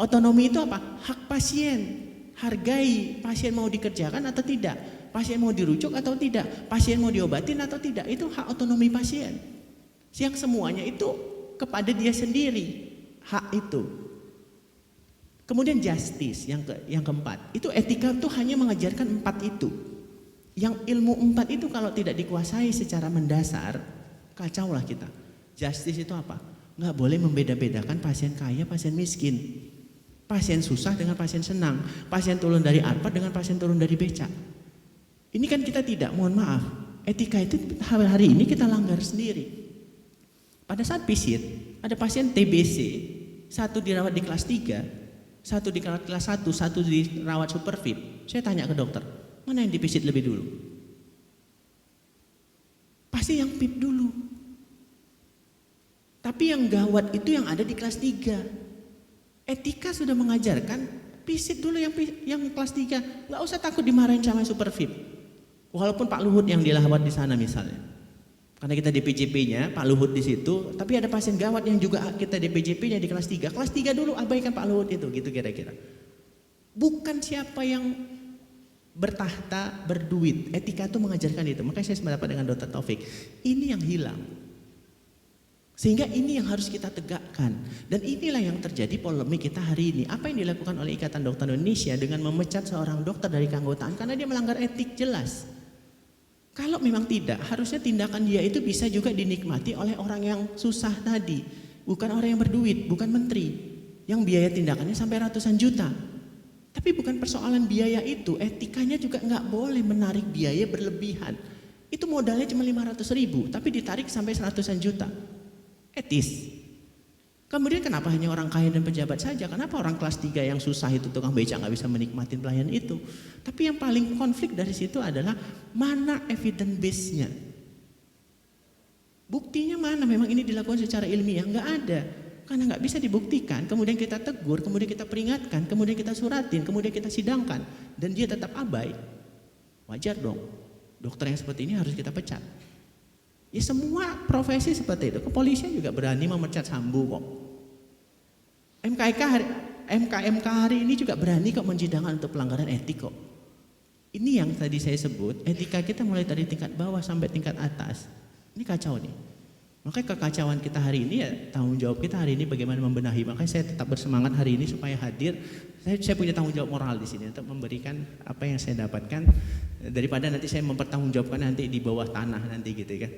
Autonomi itu apa? Hak pasien. Hargai pasien mau dikerjakan atau tidak. Pasien mau dirujuk atau tidak. Pasien mau diobatin atau tidak. Itu hak otonomi pasien. Yang semuanya itu kepada dia sendiri. Hak itu. Kemudian justice yang keempat, itu etika tuh hanya mengajarkan 4 itu. Yang ilmu 4 itu kalau tidak dikuasai secara mendasar, kacau lah kita. Justice itu apa? Nggak boleh membeda-bedakan pasien kaya, pasien miskin. Pasien susah dengan pasien senang. Pasien turun dari arpat dengan pasien turun dari becak. Ini kan kita tidak, mohon maaf. Etika itu hari ini kita langgar sendiri. Pada saat visit, ada pasien TBC, 1 dirawat di kelas 3, 1 dirawat kelas 1, 1 dirawat super VIP. Saya tanya ke dokter, mana yang divisit lebih dulu? Pasti yang VIP dulu. Tapi yang gawat itu yang ada di kelas 3. Etika sudah mengajarkan visit dulu yang kelas 3. Nggak usah takut dimarahin sama super VIP. Walaupun Pak Luhut yang dilawat di sana misalnya. Karena kita DPJP-nya, Pak Luhut di situ, tapi ada pasien gawat yang juga kita DPJP-nya di kelas 3. Kelas 3 dulu abaikan Pak Luhut itu, gitu kira-kira. Bukan siapa yang bertahta, berduit. Etika itu mengajarkan itu. Makanya saya sependapat dengan Dr. Taufik. Ini yang hilang. Sehingga ini yang harus kita tegakkan. Dan inilah yang terjadi polemik kita hari ini. Apa yang dilakukan oleh Ikatan Dokter Indonesia dengan memecat seorang dokter dari keanggotaan karena dia melanggar etik jelas. Kalau memang tidak, harusnya tindakan dia itu bisa juga dinikmati oleh orang yang susah tadi. Bukan orang yang berduit, bukan menteri. Yang biaya tindakannya sampai ratusan juta. Tapi bukan persoalan biaya itu, etikanya juga nggak boleh menarik biaya berlebihan. Itu modalnya cuma 500.000, tapi ditarik sampai ratusan juta. Etis. Kemudian kenapa hanya orang kaya dan pejabat saja? Kenapa orang kelas 3 yang susah itu tukang becak nggak bisa menikmati pelayanan itu? Tapi yang paling konflik dari situ adalah mana evidence base-nya? Buktinya mana? Memang ini dilakukan secara ilmiah? Nggak ada. Karena nggak bisa dibuktikan. Kemudian kita tegur, kemudian kita peringatkan, kemudian kita suratin, kemudian kita sidangkan, dan dia tetap abai. Wajar dong. Dokter yang seperti ini harus kita pecat. Ya semua profesi seperti itu. Kepolisian juga berani memecat Sambo kok. MK hari ini juga berani kok mensidangkan untuk pelanggaran etik kok. Ini yang tadi saya sebut, etika kita mulai dari tingkat bawah sampai tingkat atas. Ini kacau nih. Makanya kekacauan kita hari ini ya tanggung jawab kita hari ini bagaimana membenahi. Makanya saya tetap bersemangat hari ini supaya hadir. Saya punya tanggung jawab moral di sini untuk memberikan apa yang saya dapatkan daripada nanti saya mempertanggungjawabkan nanti di bawah tanah nanti gitu kan.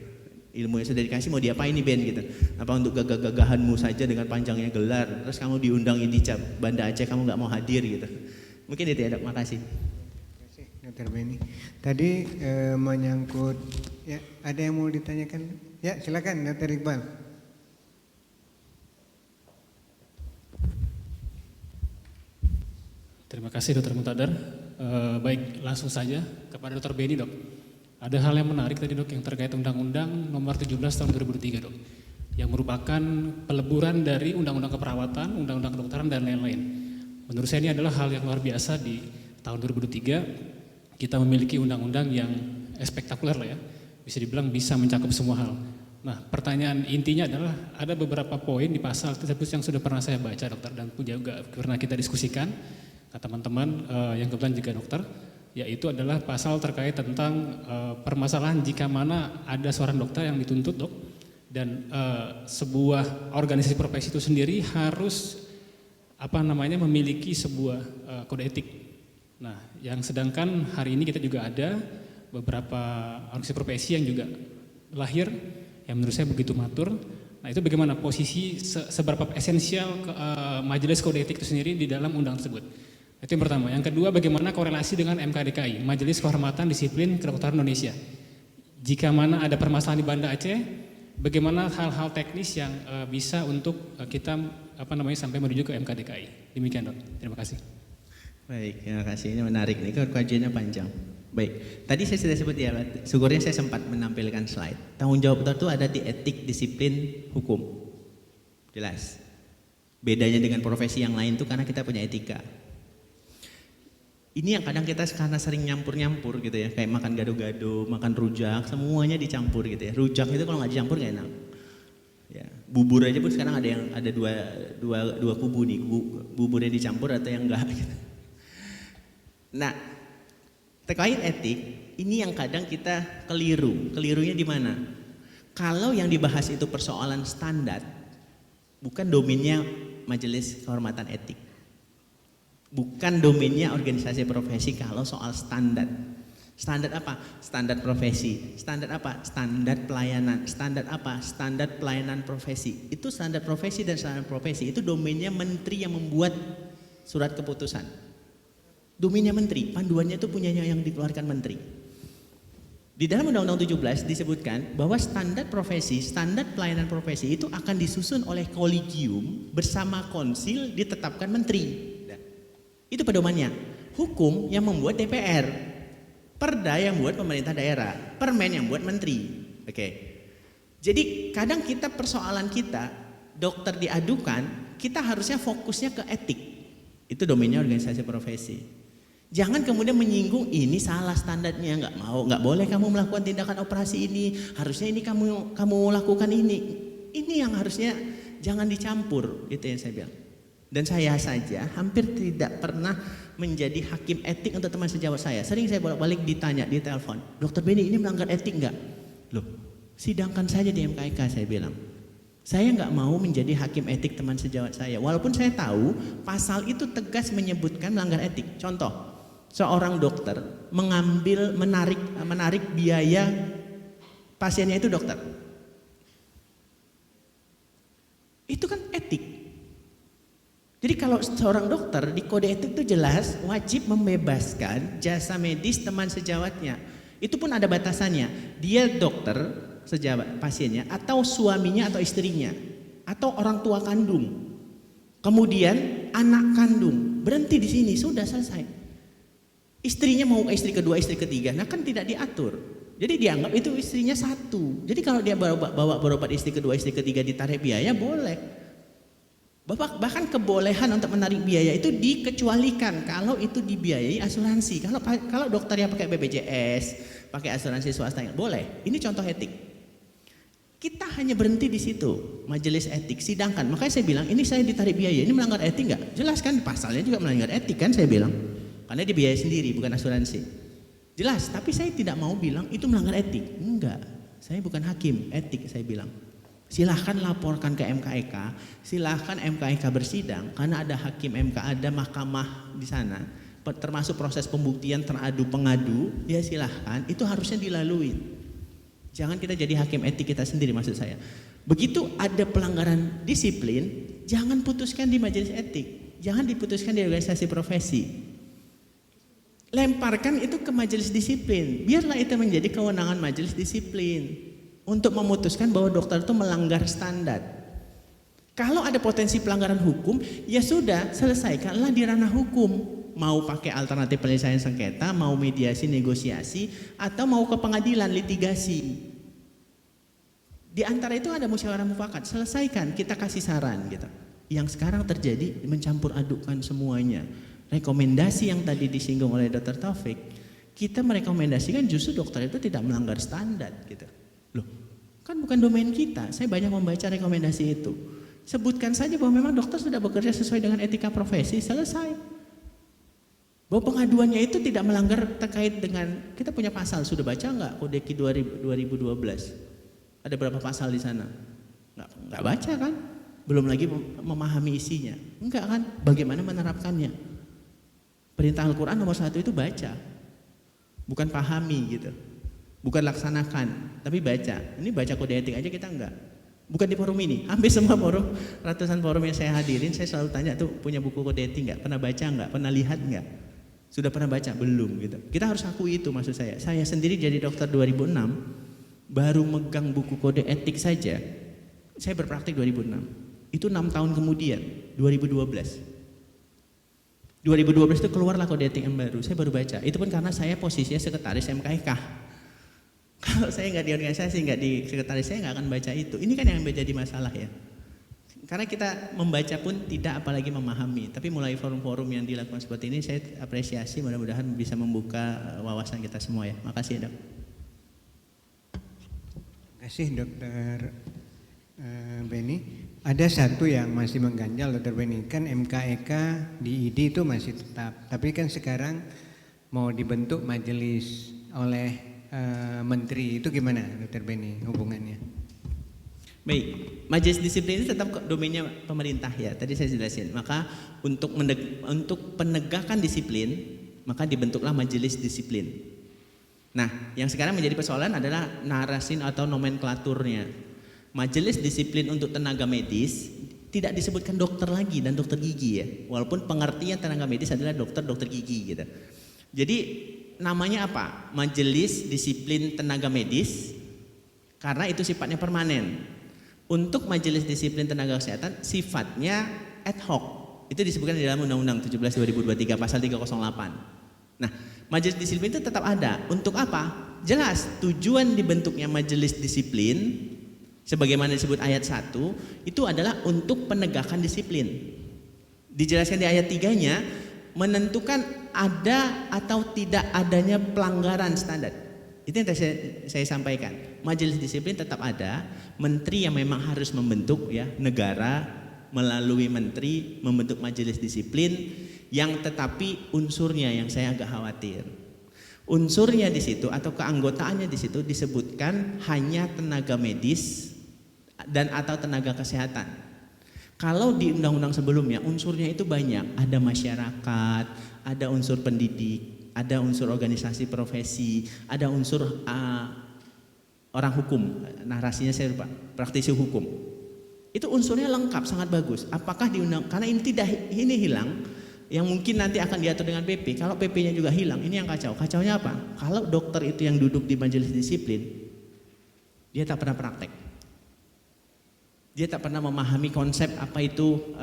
Ilmu yang sudah dikasih mau diapain nih Ben gitu. Apa untuk gagah-gagahanmu saja dengan panjangnya gelar. Terus kamu diundang ini Banda Aceh kamu nggak mau hadir gitu. Mungkin itu ya dok, makasih. Terima kasih Dr. Benny. Tadi menyangkut, ya ada yang mau ditanyakan? Ya silakan Dr. Iqbal. Terima kasih Dr. Muntadar. Baik, langsung saja kepada Dr. Benny dok. Ada hal yang menarik tadi dok yang terkait Undang-Undang Nomor 17 Tahun 2003 dok, yang merupakan peleburan dari Undang-Undang Keperawatan, Undang-Undang Kedokteran dan lain-lain. Menurut saya ini adalah hal yang luar biasa di tahun 2003 kita memiliki undang-undang yang spektakuler lah ya, bisa dibilang bisa mencakup semua hal. Nah pertanyaan intinya adalah ada beberapa poin di pasal tersebut yang sudah pernah saya baca dokter dan juga pernah kita diskusikan ke teman-teman yang kebetulan juga dokter, yaitu adalah pasal terkait tentang permasalahan jika mana ada seorang dokter yang dituntut dok dan sebuah organisasi profesi itu sendiri harus memiliki sebuah kode etik. Nah, yang sedangkan hari ini kita juga ada beberapa organisasi profesi yang juga lahir yang menurut saya begitu matur. Nah, itu bagaimana posisi seberapa esensial majelis kode etik itu sendiri di dalam undang tersebut. Itu yang pertama. Yang kedua, bagaimana korelasi dengan MKDKI, Majelis Kehormatan Disiplin Kedokteran Indonesia. Jika mana ada permasalahan di Banda Aceh, bagaimana hal-hal teknis yang bisa untuk kita sampai menuju ke MKDKI. Demikian dok. Terima kasih. Baik, terima kasih. Ini menarik nih, kajiannya panjang. Baik, tadi saya sudah sebut ya, syukurnya saya sempat menampilkan slide. Tanggung jawab dokter itu ada di etik disiplin hukum. Jelas. Bedanya dengan profesi yang lain itu karena kita punya etika. Ini yang kadang kita karena sering nyampur-nyampur gitu ya, kayak makan gado-gado, makan rujak, semuanya dicampur gitu ya. Rujak itu kalau nggak dicampur nggak enak. Ya, bubur aja pun sekarang ada dua kubu nih, buburnya dicampur atau yang enggak. Gitu. Nah, terkait etik ini yang kadang kita kelirunya di mana? Kalau yang dibahas itu persoalan standar, bukan domainnya Majelis Kehormatan Etik. Bukan domainnya organisasi profesi kalau soal standar. Standar apa? Standar profesi. Standar apa? Standar pelayanan. Standar apa? Standar pelayanan profesi. Itu standar profesi dan standar profesi itu domainnya menteri yang membuat surat keputusan. Domainnya menteri, panduannya itu punyanya yang dikeluarkan menteri. Di dalam Undang-Undang 17 disebutkan bahwa standar profesi, standar pelayanan profesi itu akan disusun oleh kolegium bersama konsil ditetapkan menteri. Itu pedomannya. Hukum yang membuat DPR, perda yang buat pemerintah daerah, permen yang buat menteri. Oke. Jadi kadang kita persoalan kita, dokter diadukan, kita harusnya fokusnya ke etik. Itu domainnya organisasi profesi. Jangan kemudian menyinggung ini salah standarnya, nggak boleh kamu melakukan tindakan operasi ini, harusnya ini kamu lakukan ini. Ini yang harusnya jangan dicampur, itu yang saya bilang. Dan saya saja hampir tidak pernah menjadi hakim etik untuk teman sejawat saya. Sering saya bolak-balik ditanya di telepon, Dokter Benny ini melanggar etik nggak? Loh, sidangkan saja di MKEK, saya bilang. Saya nggak mau menjadi hakim etik teman sejawat saya. Walaupun saya tahu pasal itu tegas menyebutkan melanggar etik. Contoh, seorang dokter menarik biaya pasiennya itu dokter. Itu kan etik. Jadi kalau seorang dokter di kode etik itu jelas wajib membebaskan jasa medis teman sejawatnya. Itu pun ada batasannya. Dia dokter sejawat pasiennya atau suaminya atau istrinya atau orang tua kandung. Kemudian anak kandung. Berhenti di sini, sudah selesai. Istrinya mau istri kedua, istri ketiga, nah kan tidak diatur. Jadi dianggap itu istrinya satu. Jadi kalau dia bawa berobat istri kedua, istri ketiga ditarik biaya boleh. Bahkan kebolehan untuk menarik biaya itu dikecualikan kalau itu dibiayai asuransi. Kalau dokter yang pakai BPJS, pakai asuransi swasta boleh. Ini contoh etik. Kita hanya berhenti di situ, majelis etik sidangkan. Makanya saya bilang ini saya ditarik biaya, ini melanggar etik nggak? Jelas kan pasalnya juga melanggar etik kan saya bilang. Karena dibiayai sendiri bukan asuransi. Jelas, tapi saya tidak mau bilang itu melanggar etik. Enggak, saya bukan hakim etik saya bilang. Silahkan laporkan ke MKEK, silahkan MKEK bersidang karena ada hakim MK, ada mahkamah di sana, termasuk proses pembuktian teradu pengadu, ya silahkan, itu harusnya dilalui. Jangan kita jadi hakim etik kita sendiri maksud saya. Begitu ada pelanggaran disiplin, jangan putuskan di majelis etik, jangan diputuskan di organisasi profesi. Lemparkan itu ke majelis disiplin, biarlah itu menjadi kewenangan majelis disiplin. Untuk memutuskan bahwa dokter itu melanggar standar. Kalau ada potensi pelanggaran hukum, ya sudah selesaikanlah di ranah hukum. Mau pakai alternatif penyelesaian sengketa, mau mediasi negosiasi, atau mau ke pengadilan litigasi. Di antara itu ada musyawarah mufakat, selesaikan, kita kasih saran gitu. Yang sekarang terjadi mencampur adukkan semuanya. Rekomendasi yang tadi disinggung oleh Dr. Taufik, kita merekomendasikan justru dokter itu tidak melanggar standar gitu. Loh, kan bukan domain kita. Saya banyak membaca rekomendasi itu. Sebutkan saja bahwa memang dokter sudah bekerja sesuai dengan etika profesi, selesai. Bahwa pengaduannya itu tidak melanggar terkait dengan, kita punya pasal, sudah baca nggak Kodeki 2012? Ada berapa pasal di sana? Nggak baca kan? Belum lagi memahami isinya. Enggak kan? Bagaimana menerapkannya? Perintah Al-Quran nomor 1 itu baca. Bukan pahami gitu. Bukan laksanakan, tapi baca. Ini baca kode etik aja kita enggak. Bukan di forum ini, hampir semua forum, ratusan forum yang saya hadirin, saya selalu tanya tuh punya buku kode etik enggak? Pernah baca enggak? Pernah lihat enggak? Sudah pernah baca? Belum gitu. Kita harus akui itu maksud saya. Saya sendiri jadi dokter 2006, baru megang buku kode etik saja. Saya berpraktik 2006. Itu 6 tahun kemudian, 2012. 2012 itu keluarlah kode etik yang baru, saya baru baca. Itu pun karena saya posisinya sekretaris MKEK. Kalau saya nggak di organisasi, nggak di sekretaris, saya nggak akan baca itu. Ini kan yang menjadi masalah ya. Karena kita membaca pun tidak apalagi memahami. Tapi mulai forum-forum yang dilakukan seperti ini, saya apresiasi, mudah-mudahan bisa membuka wawasan kita semua ya. Makasih ya dok. Terima kasih Dokter Benny. Ada satu yang masih mengganjal Dokter Benny, kan MKEK di ID itu masih tetap. Tapi kan sekarang mau dibentuk majelis oleh menteri, itu gimana Dokter Benny hubungannya? Baik, majelis disiplin itu tetap domainnya pemerintah ya. Tadi saya jelasin. Maka untuk penegakan disiplin, maka dibentuklah majelis disiplin. Nah, yang sekarang menjadi persoalan adalah narasi atau nomenklaturnya. Majelis disiplin untuk tenaga medis tidak disebutkan dokter lagi dan dokter gigi ya. Walaupun pengertian tenaga medis adalah dokter gigi gitu. Jadi namanya apa? Majelis disiplin tenaga medis karena itu sifatnya permanen. Untuk majelis disiplin tenaga kesehatan sifatnya ad hoc. Itu disebutkan di dalam Undang-Undang 17/2023 pasal 308. Nah, majelis disiplin itu tetap ada. Untuk apa? Jelas, tujuan dibentuknya majelis disiplin sebagaimana disebut ayat 1 itu adalah untuk penegakan disiplin. Dijelaskan di ayat 3-nya menentukan ada atau tidak adanya pelanggaran standar. Itu yang saya sampaikan. Majelis disiplin tetap ada, menteri yang memang harus membentuk ya, negara melalui menteri membentuk majelis disiplin yang tetapi unsurnya yang saya agak khawatir. Unsurnya di situ atau keanggotaannya di situ disebutkan hanya tenaga medis dan atau tenaga kesehatan. Kalau di undang-undang sebelumnya unsurnya itu banyak, ada masyarakat, ada unsur pendidik, ada unsur organisasi profesi, ada unsur orang hukum, narasinya saya lupa, praktisi hukum. Itu unsurnya lengkap, sangat bagus. Apakah di undang, karena ini hilang, yang mungkin nanti akan diatur dengan PP. Kalau PP-nya juga hilang, ini yang kacau. Kacaunya apa? Kalau dokter itu yang duduk di majelis disiplin, dia tak pernah praktek. Dia tak pernah memahami konsep apa itu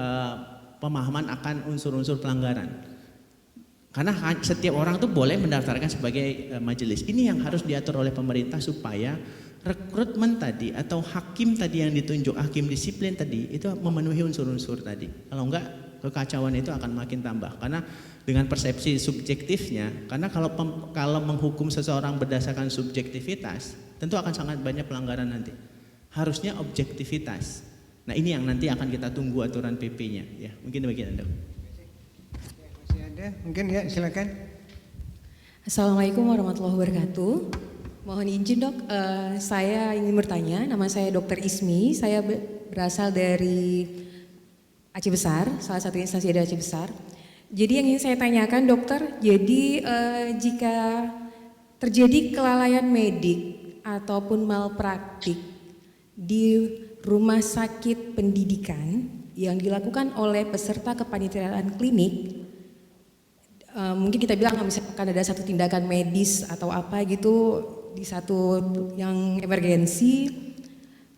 pemahaman akan unsur-unsur pelanggaran. Karena setiap orang itu boleh mendaftarkan sebagai majelis. Ini yang harus diatur oleh pemerintah supaya rekrutmen tadi atau hakim tadi yang ditunjuk, hakim disiplin tadi itu memenuhi unsur-unsur tadi. Kalau enggak, kekacauan itu akan makin tambah. Karena dengan persepsi subjektifnya, karena kalau menghukum seseorang berdasarkan subjektivitas, tentu akan sangat banyak pelanggaran nanti. Harusnya objektivitas. Nah, ini yang nanti akan kita tunggu aturan PP-nya ya. Mungkin demikian, Dok. Masih ada? Mungkin ya, silakan. Assalamualaikum warahmatullahi wabarakatuh. Mohon izin dok, saya ingin bertanya, nama saya Dr. Ismi, saya berasal dari Aceh Besar, salah satu instansi dari Aceh Besar. Jadi yang ingin saya tanyakan dokter, jadi jika terjadi kelalaian medik ataupun malpraktik di rumah sakit pendidikan yang dilakukan oleh peserta kepanitiaan klinik, mungkin kita bilang misalkan ada satu tindakan medis atau apa gitu di satu yang emergensi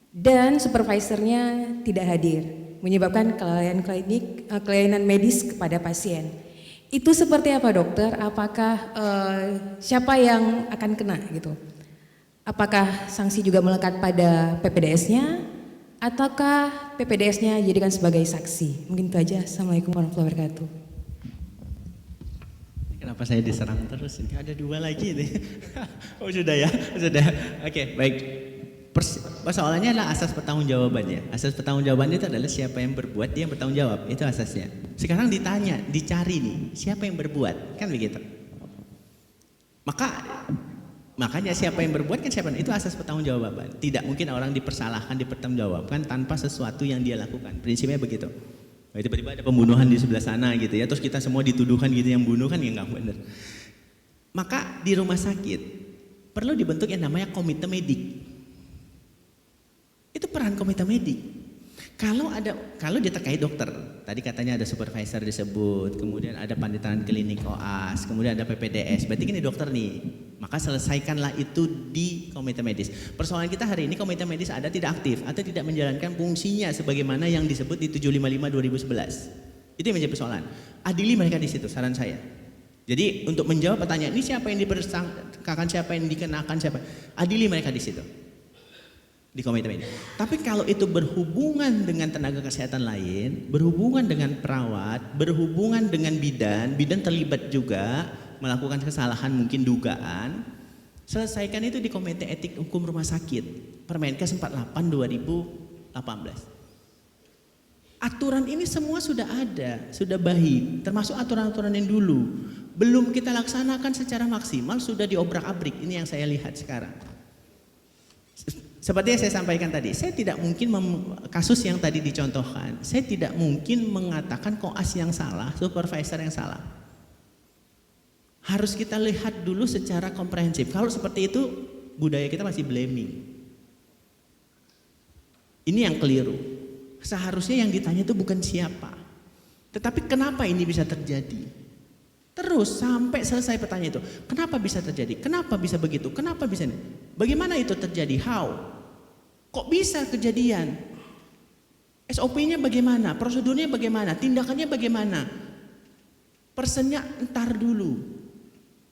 dan supervisornya tidak hadir menyebabkan kelainan medis kepada pasien. Itu seperti apa dokter? Apakah siapa yang akan kena gitu? Apakah sanksi juga melekat pada PPDS-nya ataukah PPDS-nya dijadikan sebagai saksi? Mungkin itu aja. Assalamualaikum warahmatullahi wabarakatuh. Kenapa saya diserang terus? Ini ada dua lagi nih. Oh sudah ya, sudah. Oke, baik. Persoalannya adalah asas pertanggungjawabannya. Asas pertanggungjawabannya itu adalah siapa yang berbuat, dia yang bertanggung jawab. Itu asasnya. Sekarang ditanya, dicari nih, siapa yang berbuat? Kan begitu. Makanya siapa yang berbuat kan siapa? Itu asas pertanggungjawaban. Tidak mungkin orang dipersalahkan, dipertanggungjawabkan tanpa sesuatu yang dia lakukan. Prinsipnya begitu. Tiba-tiba ada pembunuhan di sebelah sana gitu ya, terus kita semua dituduhkan gitu yang bunuh kan ya nggak benar. Maka di rumah sakit perlu dibentuk yang namanya komite medik. Itu peran komite medik. Kalau dia terkait dokter, tadi katanya ada supervisor disebut, kemudian ada panitiaan klinik OAS, kemudian ada PPDS, berarti ini dokter nih. Maka selesaikanlah itu di komite medis. Persoalan kita hari ini komite medis ada tidak aktif atau tidak menjalankan fungsinya sebagaimana yang disebut di 755/2011. Itu yang menjadi persoalan. Adili mereka di situ, saran saya. Jadi untuk menjawab pertanyaan ini siapa yang dipersangkakan, siapa yang dikenakan, siapa, adili mereka di situ. Di komite medis. Tapi kalau itu berhubungan dengan tenaga kesehatan lain, berhubungan dengan perawat, berhubungan dengan bidan terlibat juga melakukan kesalahan mungkin dugaan, selesaikan itu di Komite Etik Hukum Rumah Sakit, Permenkes 48/2018. Aturan ini semua sudah ada, sudah baik, termasuk aturan-aturan yang dulu. Belum kita laksanakan secara maksimal, sudah diobrak-abrik, ini yang saya lihat sekarang. Seperti yang saya sampaikan tadi, saya tidak mungkin kasus yang tadi dicontohkan, saya tidak mungkin mengatakan koas yang salah, supervisor yang salah. Harus kita lihat dulu secara komprehensif. Kalau seperti itu, budaya kita masih blaming. Ini yang keliru. Seharusnya yang ditanya itu bukan siapa, tetapi kenapa ini bisa terjadi. Terus sampai selesai pertanyaan itu, kenapa bisa terjadi? Kenapa bisa begitu? Kenapa bisa ini? Bagaimana itu terjadi? How? Kok bisa kejadian? SOP-nya bagaimana? Prosedurnya bagaimana? Tindakannya bagaimana? Personnya entar dulu.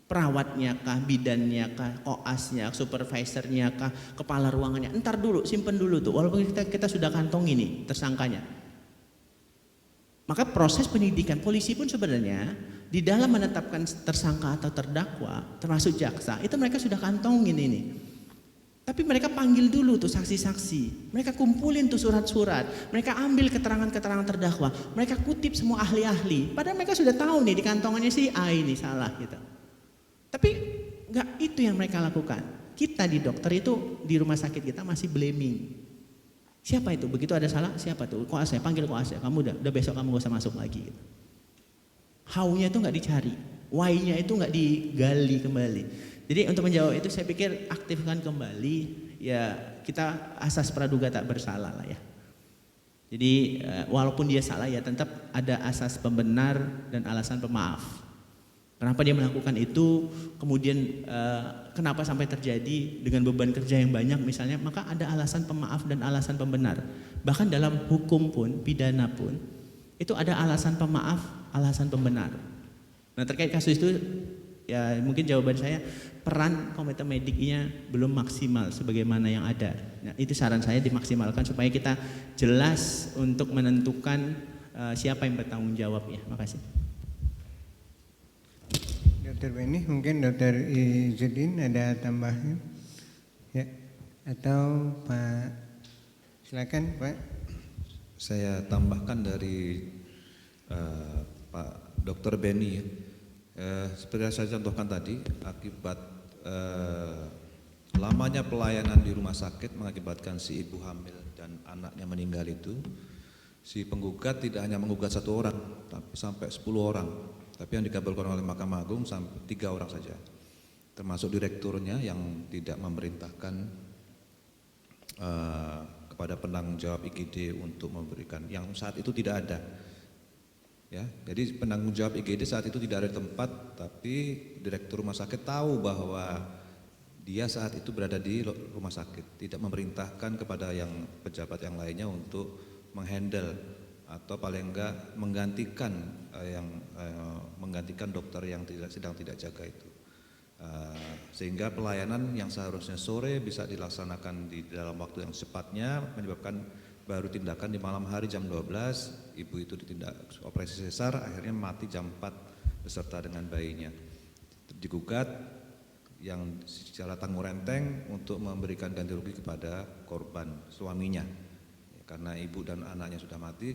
Perawatnya kah, bidannya kah, koasnya, supervisornya kah, kepala ruangannya, entar dulu, simpen dulu tuh. Walaupun kita sudah kantong ini tersangkanya. Maka proses penyidikan polisi pun sebenarnya di dalam menetapkan tersangka atau terdakwa, termasuk jaksa, itu mereka sudah kantongin ini. Tapi mereka panggil dulu tuh saksi-saksi, mereka kumpulin tuh surat-surat, mereka ambil keterangan-keterangan terdakwa, mereka kutip semua ahli-ahli. Padahal mereka sudah tahu nih di kantongannya si A ini salah gitu. Tapi nggak itu yang mereka lakukan. Kita di dokter itu di rumah sakit kita masih blaming. Siapa itu? Begitu ada salah, siapa tuh? Koas saya, panggil koas saya. Kamu udah besok kamu gak usah masuk lagi. Gitu. How-nya itu nggak dicari, why-nya itu nggak digali kembali. Jadi untuk menjawab itu saya pikir aktifkan kembali ya kita asas praduga tak bersalah lah ya. Jadi walaupun dia salah ya tetap ada asas pembenar dan alasan pemaaf. Kenapa dia melakukan itu, kemudian kenapa sampai terjadi dengan beban kerja yang banyak misalnya, maka ada alasan pemaaf dan alasan pembenar. Bahkan dalam hukum pun, pidana pun, itu ada alasan pemaaf, alasan pembenar. Nah terkait kasus itu, ya mungkin jawaban saya, peran komite mediknya belum maksimal sebagaimana yang ada. Nah, itu saran saya dimaksimalkan supaya kita jelas untuk menentukan siapa yang bertanggung jawab ya. Makasih. Dr. Beni, mungkin Dr. Izzuddin ada tambahan? Ya, atau Pak, silakan Pak. Saya tambahkan dari Pak Dr. Beni, seperti yang saya contohkan tadi, akibat lamanya pelayanan di rumah sakit mengakibatkan si ibu hamil dan anaknya meninggal itu, si penggugat tidak hanya menggugat 1 orang, tapi sampai 10 orang. Tapi yang dikabulkan oleh Mahkamah Agung sampai 3 orang saja, termasuk direkturnya yang tidak memerintahkan kepada penanggung jawab IGD untuk memberikan, yang saat itu tidak ada. Ya, jadi penanggung jawab IGD saat itu tidak ada di tempat, tapi direktur rumah sakit tahu bahwa dia saat itu berada di rumah sakit, tidak memerintahkan kepada yang pejabat yang lainnya untuk menghandle atau paling enggak menggantikan dokter yang sedang tidak jaga itu. Sehingga pelayanan yang seharusnya sore bisa dilaksanakan di dalam waktu yang cepatnya menyebabkan baru tindakan di malam hari jam 12, ibu itu ditindak operasi sesar, akhirnya mati jam 4 beserta dengan bayinya. Digugat yang secara tanggung renteng untuk memberikan ganti rugi kepada korban, suaminya. Ya, karena ibu dan anaknya sudah mati,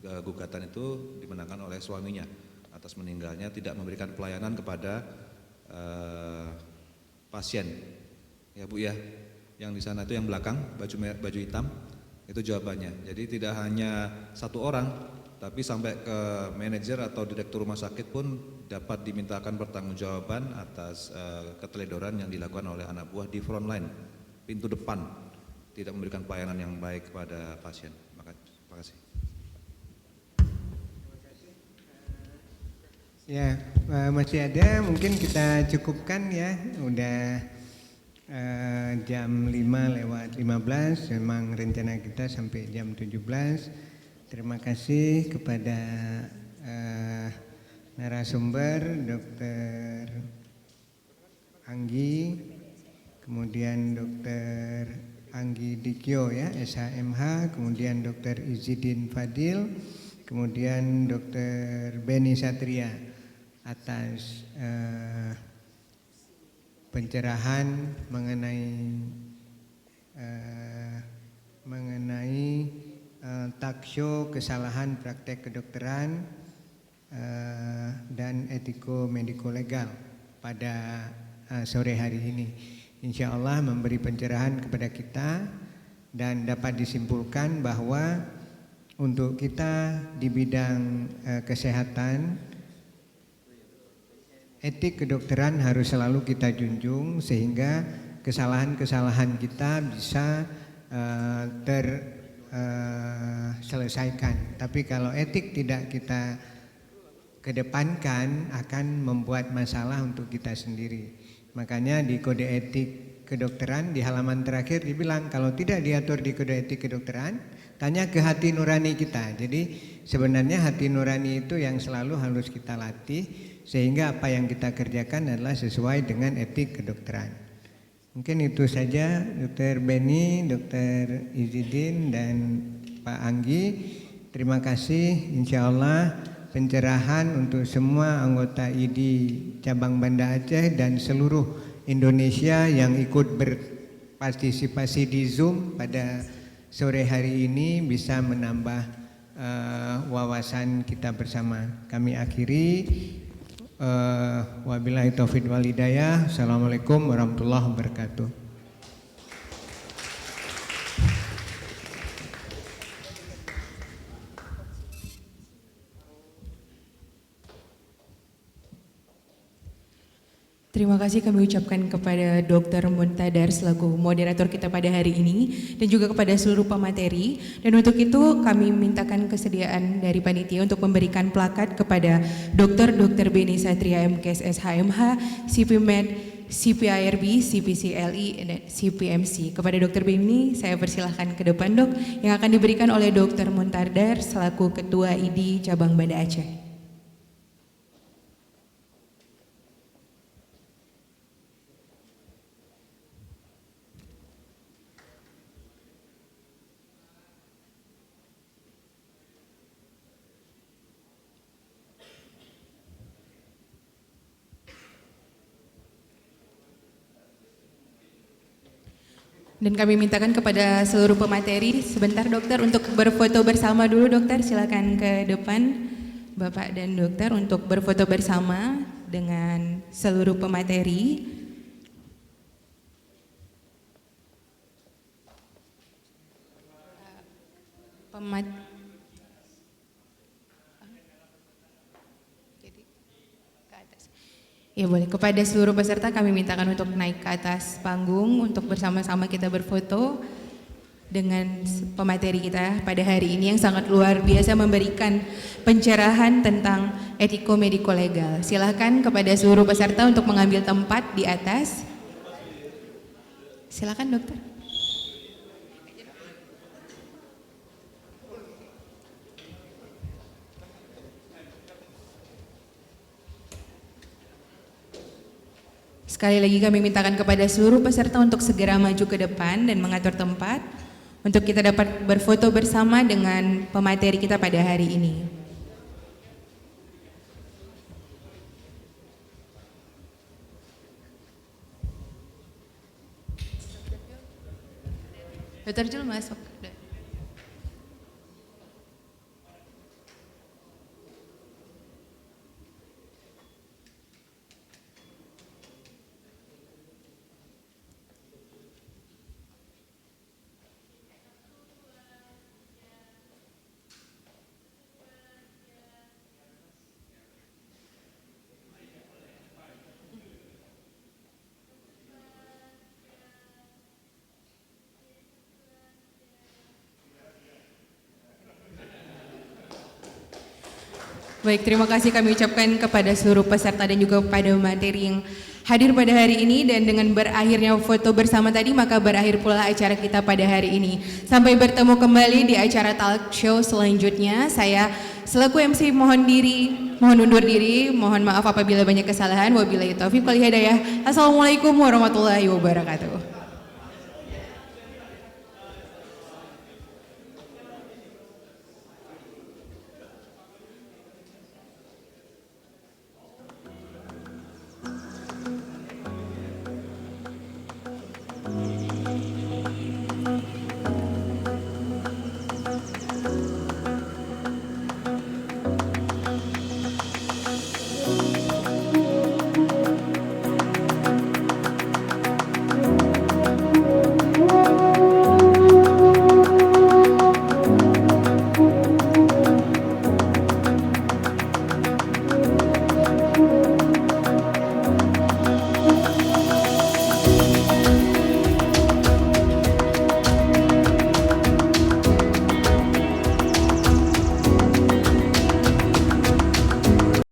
gugatan itu dimenangkan oleh suaminya atas meninggalnya tidak memberikan pelayanan kepada pasien. Ya Bu ya, yang di sana itu yang belakang baju hitam. Itu jawabannya. Jadi tidak hanya 1 orang, tapi sampai ke manajer atau direktur rumah sakit pun dapat dimintakan pertanggungjawaban atas keteledoran yang dilakukan oleh anak buah di front line, pintu depan, tidak memberikan pelayanan yang baik kepada pasien. Terima kasih. Ya, masih ada, mungkin kita cukupkan ya, udah jam 5:15, memang rencana kita sampai jam 17. Terima kasih kepada narasumber Dr. Anggi, kemudian Dr. Anggi Dikyo ya, SHMH, kemudian Dr. Izzuddin Fadil, kemudian Dr. Beni Satria atas pencerahan mengenai taksho kesalahan praktek kedokteran dan etiko mediko legal pada sore hari ini. insya Allah memberi pencerahan kepada kita dan dapat disimpulkan bahwa untuk kita di bidang kesehatan, etik kedokteran harus selalu kita junjung sehingga kesalahan-kesalahan kita bisa terselesaikan. Tapi kalau etik tidak kita kedepankan akan membuat masalah untuk kita sendiri. Makanya di kode etik kedokteran di halaman terakhir dibilang kalau tidak diatur di kode etik kedokteran, tanya ke hati nurani kita. Jadi sebenarnya hati nurani itu yang selalu harus kita latih sehingga apa yang kita kerjakan adalah sesuai dengan etik kedokteran. Mungkin itu saja Dr. Beni, Dr. Izidin dan Pak Anggi. Terima kasih, insya Allah pencerahan untuk semua anggota ID cabang Banda Aceh dan seluruh Indonesia yang ikut berpartisipasi di Zoom pada sore hari ini bisa menambah wawasan kita bersama. Kami akhiri, wabillahi taufiq wal hidayah. Assalamualaikum warahmatullahi wabarakatuh. Terima kasih kami ucapkan kepada Dr. Muntadar selaku moderator kita pada hari ini dan juga kepada seluruh pemateri. Dan untuk itu kami mintakan kesediaan dari panitia untuk memberikan plakat kepada Dr. Beni Satria MKes SHMH, CPMed, CPIRB, CPCLI, dan CPMC. Kepada Dr. Beni saya persilahkan ke depan dok, yang akan diberikan oleh Dr. Muntadar selaku Ketua ID Cabang Banda Aceh. Dan kami mintakan kepada seluruh pemateri sebentar dokter untuk berfoto bersama dulu dokter, silakan ke depan Bapak dan dokter untuk berfoto bersama dengan seluruh pemateri. Ya boleh, kepada seluruh peserta kami mintakan untuk naik ke atas panggung untuk bersama-sama kita berfoto dengan pemateri kita pada hari ini yang sangat luar biasa memberikan pencerahan tentang etiko-mediko legal. Silakan kepada seluruh peserta untuk mengambil tempat di atas. Silakan dokter. Sekali lagi kami mintakan kepada seluruh peserta untuk segera maju ke depan dan mengatur tempat untuk kita dapat berfoto bersama dengan pemateri kita pada hari ini. Dr. Jul masuk. Baik, terima kasih kami ucapkan kepada seluruh peserta dan juga kepada materi yang hadir pada hari ini. Dan dengan berakhirnya foto bersama tadi, maka berakhir pula acara kita pada hari ini. Sampai bertemu kembali di acara talk show selanjutnya. Saya selaku MC mohon undur diri, mohon maaf apabila banyak kesalahan. Wabillahi taufiq wal hidayah. Assalamualaikum warahmatullahi wabarakatuh.